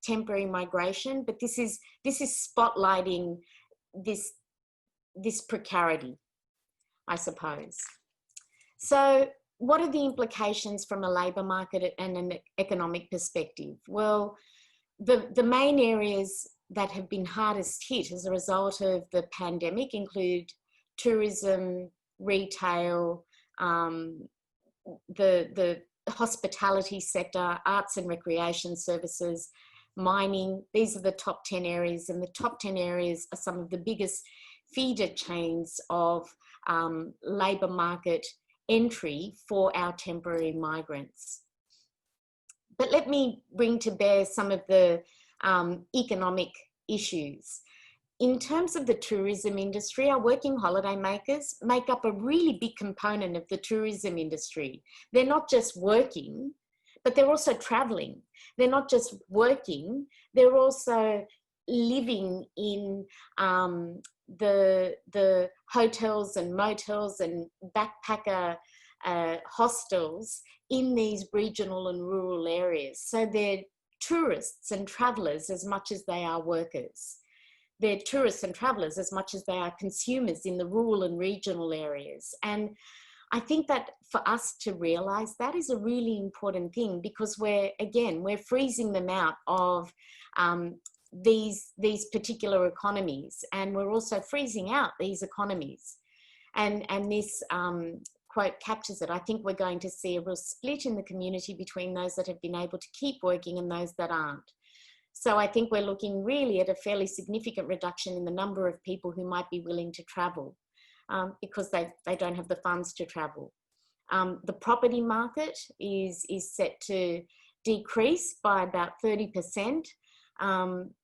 temporary migration, but this is spotlighting this precarity, I suppose. So what are the implications from a labour market and an economic perspective? Well, the main areas that have been hardest hit as a result of the pandemic include tourism, retail, the hospitality sector, arts and recreation services, mining. These are the top 10 areas, and the top 10 areas are some of the biggest feeder chains of labour market entry for our temporary migrants. But let me bring to bear some of the economic issues. In terms of the tourism industry, our working holiday makers make up a really big component of the tourism industry. They're not just working, but they're also traveling. They're not just working, they're also living in the hotels and motels and backpacker hostels in these regional and rural areas. So they're tourists and travellers as much as they are workers. They're tourists and travellers as much as they are consumers in the rural and regional areas. And I think that for us to realise that is a really important thing, because we're freezing them out of these particular economies, and we're also freezing out these economies. And this quote captures it. I think we're going to see a real split in the community between those that have been able to keep working and those that aren't. So I think we're looking really at a fairly significant reduction in the number of people who might be willing to travel because they don't have the funds to travel. The property market is set to decrease by about 30%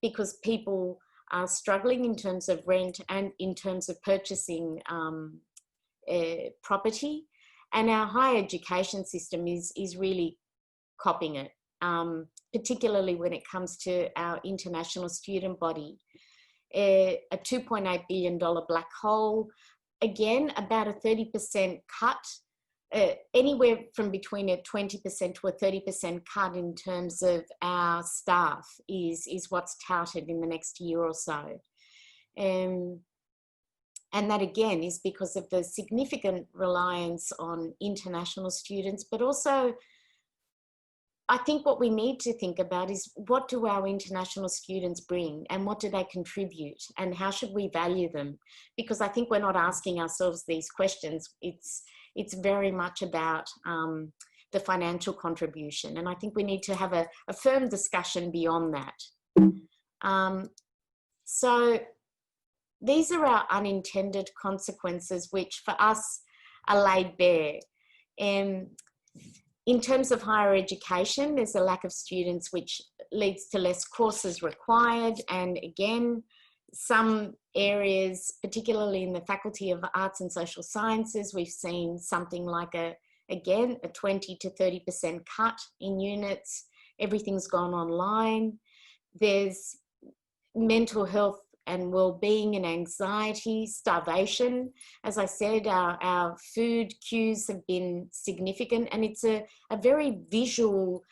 because people are struggling in terms of rent and in terms of purchasing property. And our higher education system is really copping it. Particularly when it comes to our international student body. A $2.8 billion black hole, again, about a 30% cut, anywhere from between a 20% to a 30% cut in terms of our staff is what's touted in the next year or so. And that again is because of the significant reliance on international students, but also I think what we need to think about is what do our international students bring and what do they contribute and how should we value them? Because I think we're not asking ourselves these questions. It's very much about the financial contribution, and I think we need to have a firm discussion beyond that. So these are our unintended consequences, which for us are laid bare. In terms of higher education, there's a lack of students, which leads to less courses required. And again, some areas, particularly in the Faculty of Arts and Social Sciences, we've seen something like a 20 to 30% cut in units. Everything's gone online. There's mental health and well-being and anxiety, starvation. As I said, our food queues have been significant, and it's a very visual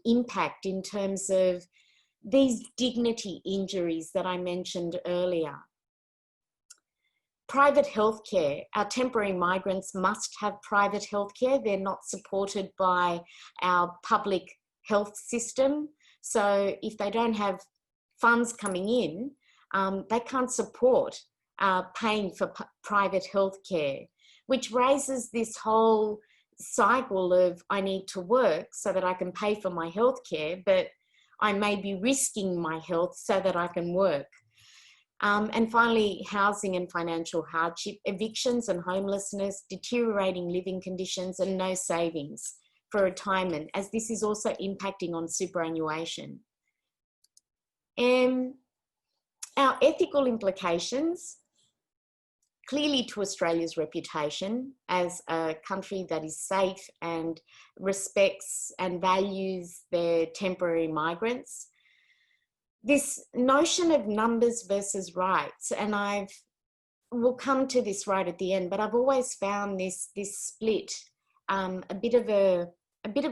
impact in terms of these dignity injuries that I mentioned earlier. private healthcare. Our temporary migrants must have private healthcare. They're not supported by our public health system. So if they don't have funds coming in, they can't support paying for private healthcare, which raises this whole cycle of I need to work so that I can pay for my healthcare, but I may be risking my health so that I can work. And finally, housing and financial hardship, evictions and homelessness, deteriorating living conditions, and no savings for retirement, as this is also impacting on superannuation. Our ethical implications, clearly to Australia's reputation as a country that is safe and respects and values their temporary migrants. This notion of numbers versus rights, and we'll come to this right at the end, but I've always found this split a bit of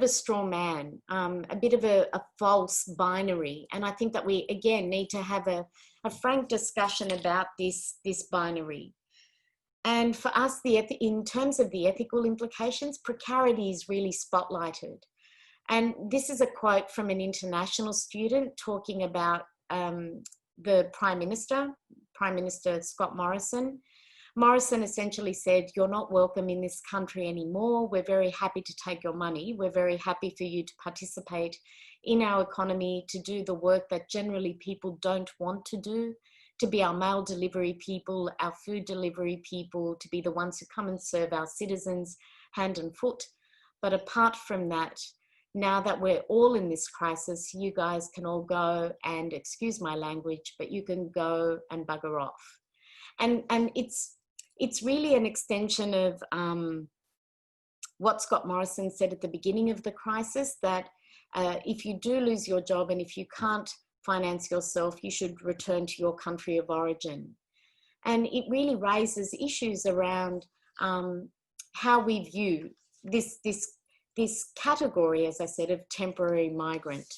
a straw man, a bit of a false binary. And I think that we, again, need to have a frank discussion about this binary. And for us, in terms of the ethical implications, precarity is really spotlighted. And this is a quote from an international student talking about the Prime Minister Scott Morrison. Morrison essentially said, "You're not welcome in this country anymore. We're very happy to take your money. We're very happy for you to participate in our economy, to do the work that generally people don't want to do, to be our mail delivery people, our food delivery people, to be the ones who come and serve our citizens hand and foot. But apart from that, now that we're all in this crisis, you guys can all go and, excuse my language, but you can go and bugger off." And it's really an extension of what Scott Morrison said at the beginning of the crisis, that if you do lose your job and if you can't finance yourself, you should return to your country of origin. And it really raises issues around how we view this category, as I said, of temporary migrant.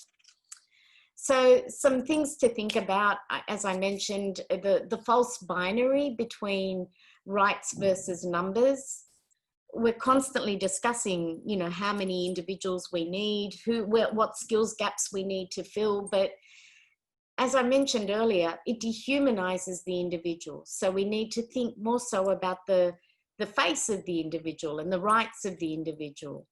So some things to think about, as I mentioned, the false binary between rights versus numbers. We're constantly discussing, you know, how many individuals we need, what skills gaps we need to fill. But as I mentioned earlier, it dehumanizes the individual. So we need to think more so about the face of the individual and the rights of the individual.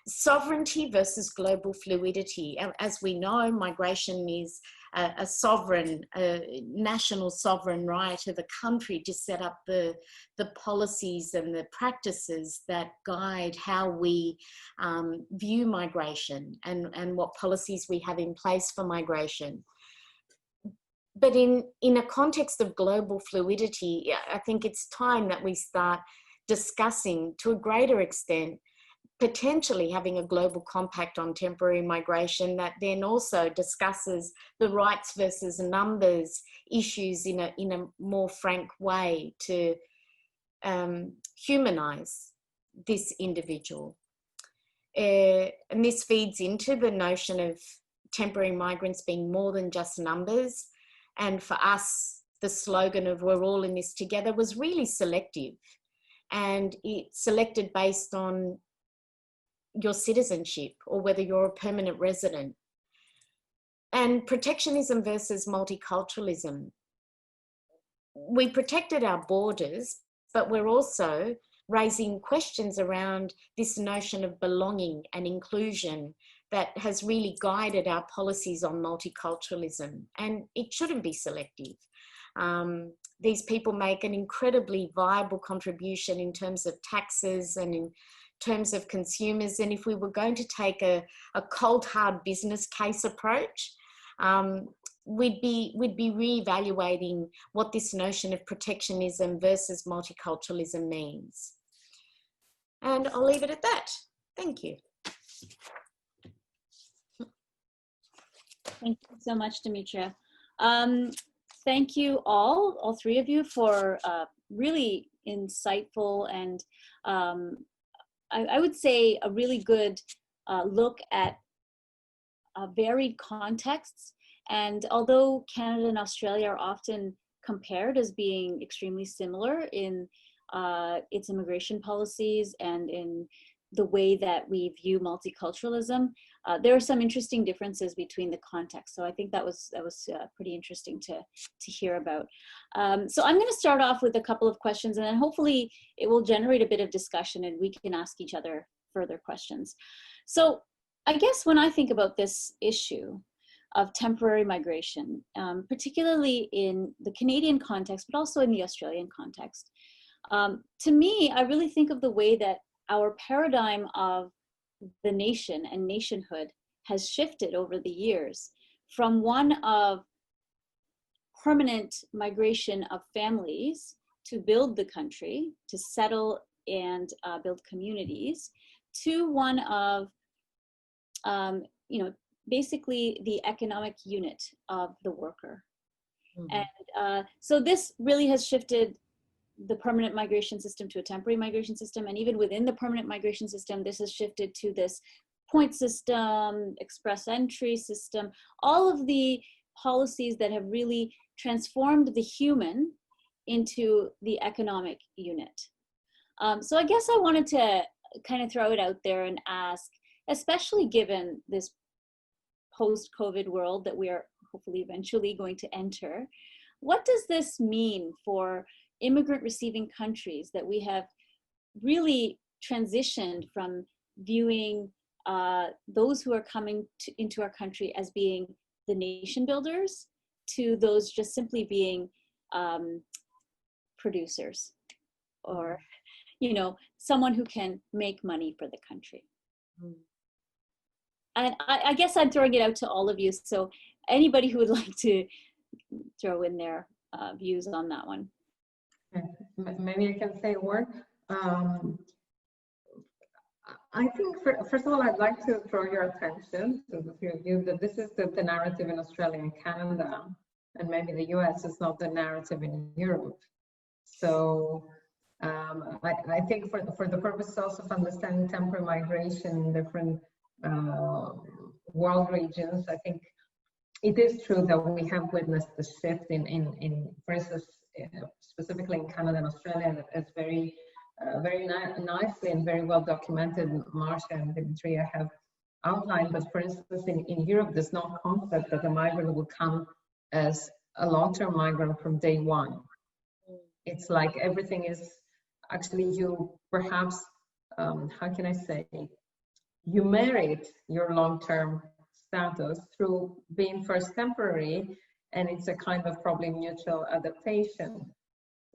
Sovereignty versus global fluidity. As we know, migration is a sovereign, national sovereign right of a country to set up the policies and the practices that guide how we view migration and what policies we have in place for migration. But in a context of global fluidity, I think it's time that we start discussing, to a greater extent, potentially having a global compact on temporary migration that then also discusses the rights versus numbers issues in a more frank way to humanize this individual. And this feeds into the notion of temporary migrants being more than just numbers. And for us, the slogan of "we're all in this together" was really selective. And it's selected based on your citizenship or whether you're a permanent resident. And protectionism versus multiculturalism. We protected our borders, but we're also raising questions around this notion of belonging and inclusion that has really guided our policies on multiculturalism. And it shouldn't be selective. These people make an incredibly viable contribution in terms of taxes and in terms of consumers. And if we were going to take a cold hard business case approach, we'd be reevaluating what this notion of protectionism versus multiculturalism means. And I'll leave it at that. Thank you. Thank you so much, Dimitria. Thank you all three of you, for really insightful and I would say a really good look at varied contexts. And although Canada and Australia are often compared as being extremely similar in its immigration policies and in the way that we view multiculturalism. There are some interesting differences between the contexts. So I think that was pretty interesting to hear about. So I'm going to start off with a couple of questions, and then hopefully it will generate a bit of discussion and we can ask each other further questions. So I guess when I think about this issue of temporary migration, particularly in the Canadian context, but also in the Australian context, to me, I really think of the way that our paradigm of the nation and nationhood has shifted over the years from one of permanent migration of families to build the country, to settle and build communities, to one of, basically the economic unit of the worker. Mm-hmm. And so this really has shifted the permanent migration system to a temporary migration system. And even within the permanent migration system, this has shifted to this point system, express entry system, all of the policies that have really transformed the human into the economic unit. So I guess I wanted to kind of throw it out there and ask, especially given this post-COVID world that we are hopefully eventually going to enter, what does this mean for immigrant receiving countries that we have really transitioned from viewing those who are coming into our country as being the nation builders to those just simply being producers or, someone who can make money for the country? And I guess I'm throwing it out to all of you. So anybody who would like to throw in their views on that one. Maybe I can say a word. I think, first of all, I'd like to draw your attention to the three of you that this is the narrative in Australia and Canada, and maybe the US is not the narrative in Europe. So I think for the purpose also of understanding temporary migration in different world regions, I think it is true that we have witnessed the shift in for instance, specifically in Canada and Australia, it's very nicely and very well documented. Marshia and Dimitria have outlined, but for instance, in Europe, there's no concept that a migrant will come as a long-term migrant from day one. It's like everything is actually you perhaps, how can I say, you merit your long-term status through being first temporary, and it's a kind of probably mutual adaptation.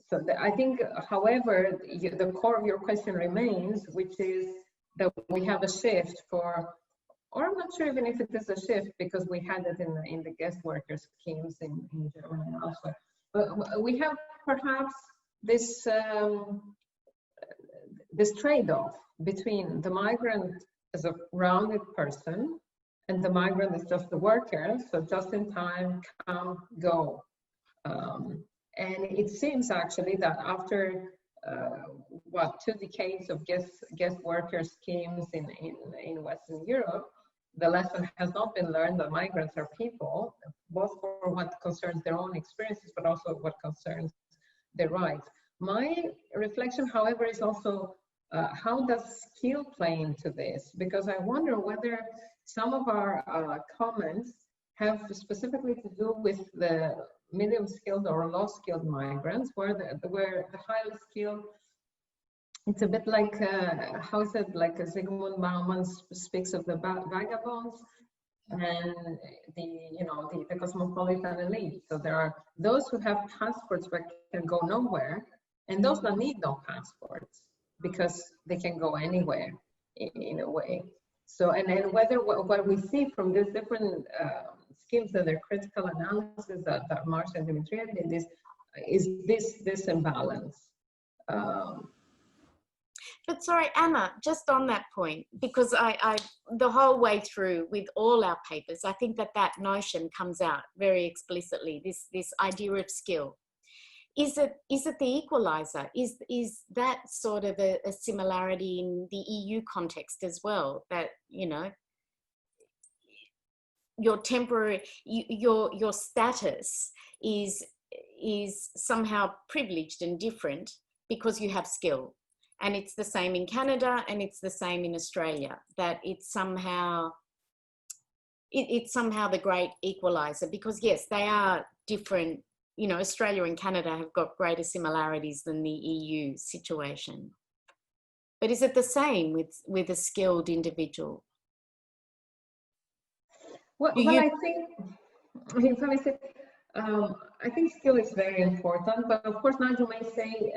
So I think, however, the core of your question remains, which is that we have a shift for, or I'm not sure even if it is a shift, because we had it in the guest worker schemes in Germany and elsewhere. But we have perhaps this this trade-off between the migrant as a rounded person and the migrant is just the worker, so just in time, come, go. And it seems actually that after 2 decades of guest worker schemes in Western Europe, the lesson has not been learned that migrants are people, both for what concerns their own experiences, but also what concerns their rights. My reflection, however, is also how does skill play into this? Because I wonder whether some of our comments have specifically to do with the medium skilled or low skilled migrants, where the highly skilled, it's a bit like how is it, like Zygmunt Bauman speaks of the vagabonds and the cosmopolitan elite. So there are those who have passports but can go nowhere, and those that need no passports because they can go anywhere in a way. So, and then whether what we see from these different schemes that are critical analysis that Marshia and Dimitria did is this imbalance. But sorry, Anna, just on that point, because I the whole way through with all our papers, I think that notion comes out very explicitly, this idea of skill. Is it the equalizer? Is that sort of a similarity in the EU context as well? That, your temporary, your status is is somehow privileged and different because you have skill. And it's the same in Canada and it's the same in Australia, that it's somehow the great equalizer, because yes, they are different. You know, Australia and Canada have got greater similarities than the EU situation. But is it the same with a skilled individual? Well, I think skill is very important, but of course, Nigel may say,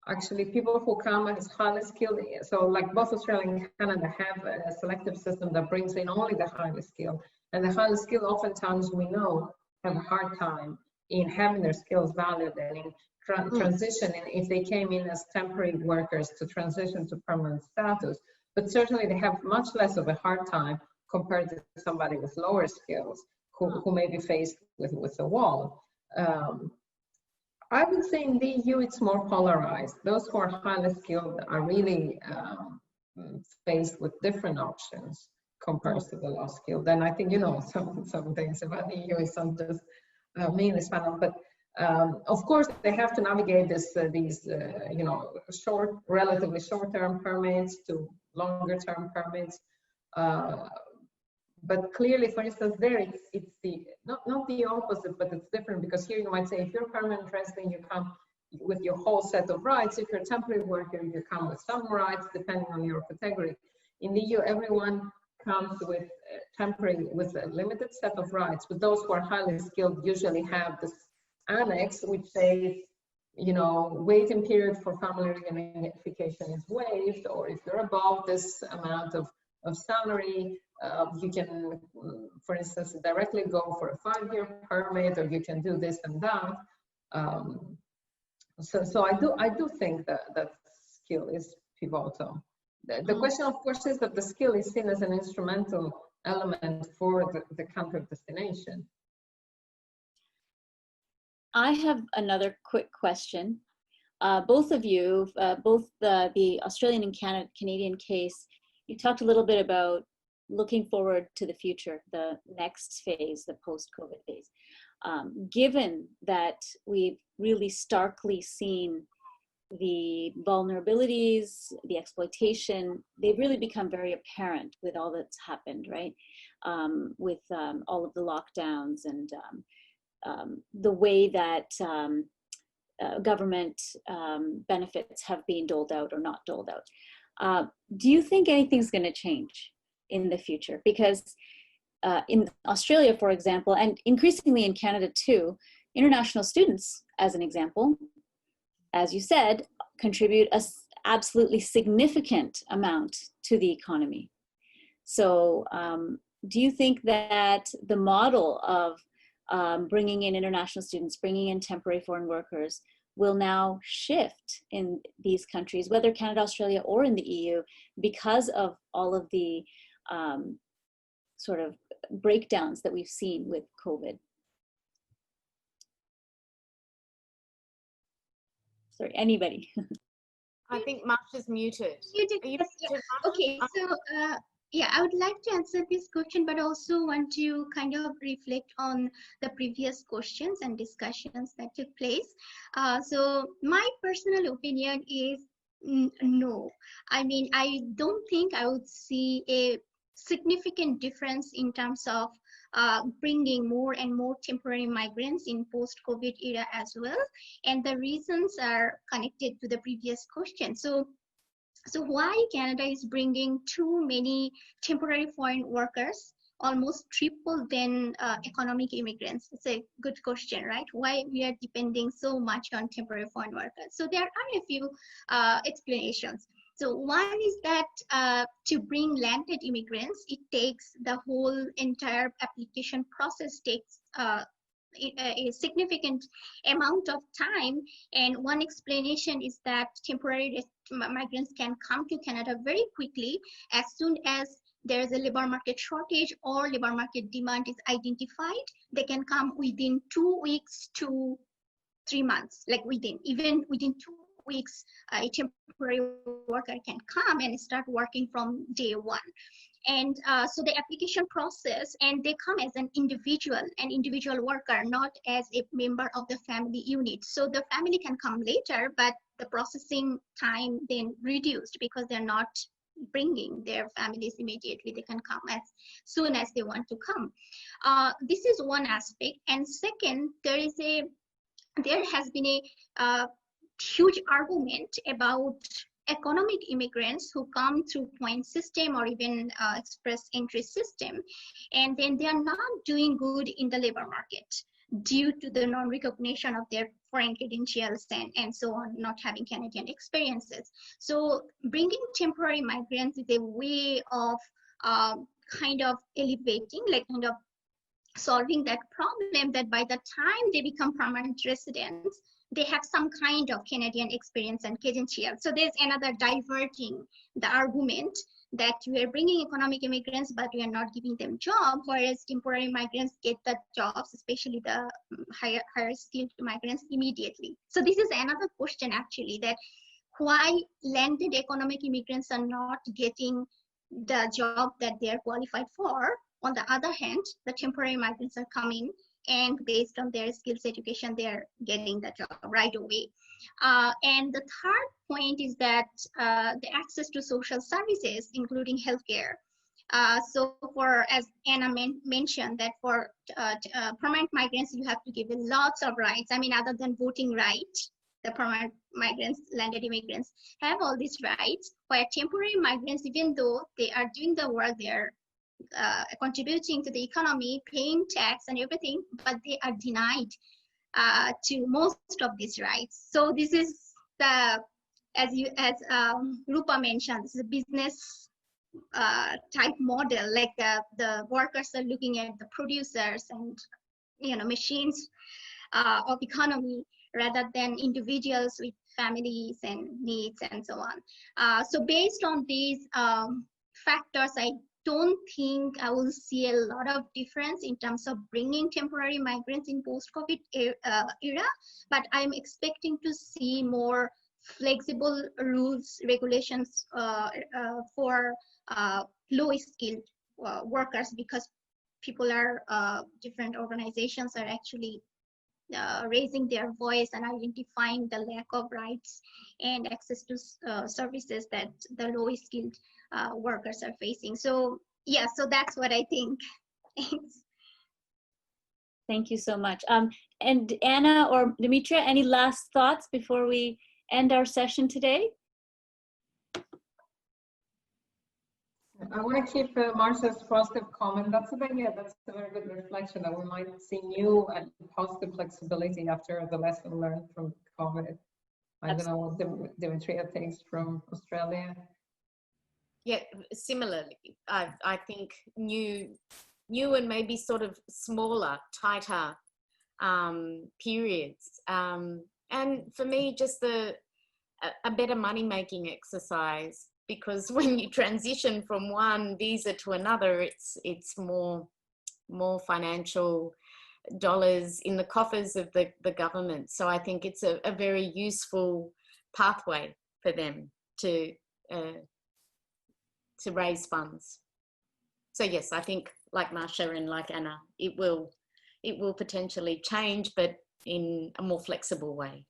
actually, people who come as highly skilled, so like both Australia and Canada have a selective system that brings in only the highly skilled, and the highly skilled oftentimes we know have a hard time in having their skills valued and in transitioning if they came in as temporary workers to transition to permanent status. But certainly they have much less of a hard time compared to somebody with lower skills who may be faced with a wall. I would say in the EU it's more polarized. Those who are highly skilled are really faced with different options compared to the low skilled. And I think you know some things about the EU. It's not just me in this panel, but of course they have to navigate these relatively short-term permits to longer-term permits. But clearly, for instance, there it's the not the opposite, but it's different, because here you might say if you're a permanent resident, you come with your whole set of rights. If you're a temporary worker, you come with some rights depending on your category. In the EU, everyone comes with a limited set of rights, but those who are highly skilled usually have this annex which says, you know, waiting period for family reunification is waived, or if you're above this amount of salary, you can, for instance, directly go for a 5-year permit, or you can do this and that. So I do think that skill is pivotal. The question, of course, is that the skill is seen as an instrumental element for the country of destination. I have another quick question. Both of you, both the Australian and Canadian case, you talked a little bit about looking forward to the future, the next phase, the post-COVID phase. Given that we've really starkly seen the vulnerabilities, the exploitation, they've really become very apparent with all that's happened, right? With all of the lockdowns and the way that government benefits have been doled out or not doled out. Do you think anything's going to change in the future? Because in Australia, for example, and increasingly in Canada too, international students, as an example, as you said, contribute an absolutely significant amount to the economy. So do you think that the model of bringing in international students, bringing in temporary foreign workers, will now shift in these countries, whether Canada, Australia, or in the EU, because of all of the sort of breakdowns that we've seen with COVID? Sorry, anybody? I think Marsha's muted. Okay, so yeah, I would like to answer this question, but also want to kind of reflect on the previous questions and discussions that took place. So my personal opinion is no. I mean, I don't think I would see a significant difference in terms of bringing more and more temporary migrants in post-COVID era as well. And the reasons are connected to the previous question. So why Canada is bringing too many temporary foreign workers, almost triple than economic immigrants? It's a good question, right? Why we are depending so much on temporary foreign workers? So there are a few explanations. So one is that to bring landed immigrants, it takes the whole entire application process takes a significant amount of time. And one explanation is that temporary migrants can come to Canada very quickly as soon as there's a labor market shortage or labor market demand is identified. They can come within 2 weeks to 3 months, like even within 2 weeks, a temporary worker can come and start working from day one. And so the application process, and they come as an individual worker, not as a member of the family unit. So the family can come later, but the processing time then reduced because they're not bringing their families immediately. They can come as soon as they want to come. This is one aspect. And second, there has been a huge argument about economic immigrants who come through point system or even express entry system, and then they are not doing good in the labor market due to the non-recognition of their foreign credentials and so on, not having Canadian experiences. So bringing temporary migrants is a way of kind of elevating, like kind of solving that problem, that by the time they become permanent residents, they have some kind of Canadian experience and credential. So there's another diverting the argument that we are bringing economic immigrants, but we are not giving them jobs, whereas temporary migrants get the jobs, especially the higher skilled migrants, immediately. So this is another question actually, that why landed economic immigrants are not getting the job that they are qualified for. On the other hand, the temporary migrants are coming, and based on their skills education, they are getting the job right away. And the third point is that the access to social services, including healthcare. So for, as Anna mentioned, that for permanent migrants, you have to give lots of rights. I mean, other than voting right, the permanent migrants, landed immigrants have all these rights, where temporary migrants, even though they are doing the work, they're contributing to the economy, paying tax and everything, but they are denied to most of these rights. So this is the, as Rupa mentioned, this is a business type model, like the workers are looking at the producers and machines of economy rather than individuals with families and needs and so on. So based on these factors, I don't think I will see a lot of difference in terms of bringing temporary migrants in post-COVID era, but I'm expecting to see more flexible rules, regulations for low-skilled workers, because people are, different organizations are actually raising their voice and identifying the lack of rights and access to services that the low-skilled workers are facing. So yeah, so that's what I think. Thanks. Thank you so much. And Anna or Dimitria, any last thoughts before we end our session today? I want to keep Marsha's positive comment. That's a very good reflection, that we might see new and positive flexibility after the lesson learned from COVID. I don't know what Dimitria thinks from Australia. Yeah, similarly, I think new and maybe sort of smaller, tighter periods. And for me, just a better money-making exercise, because when you transition from one visa to another, it's more financial dollars in the coffers of the government. So I think it's a very useful pathway for them to raise funds. So yes, I think like Marshia and like Anna, it will potentially change, but in a more flexible way.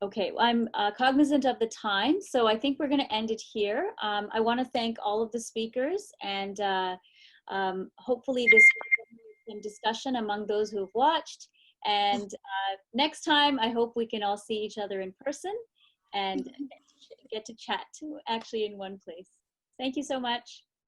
Okay, I'm cognizant of the time, so I think we're going to end it here. I want to thank all of the speakers, and hopefully this was some discussion among those who have watched. And next time, I hope we can all see each other in person and get to chat actually in one place. Thank you so much.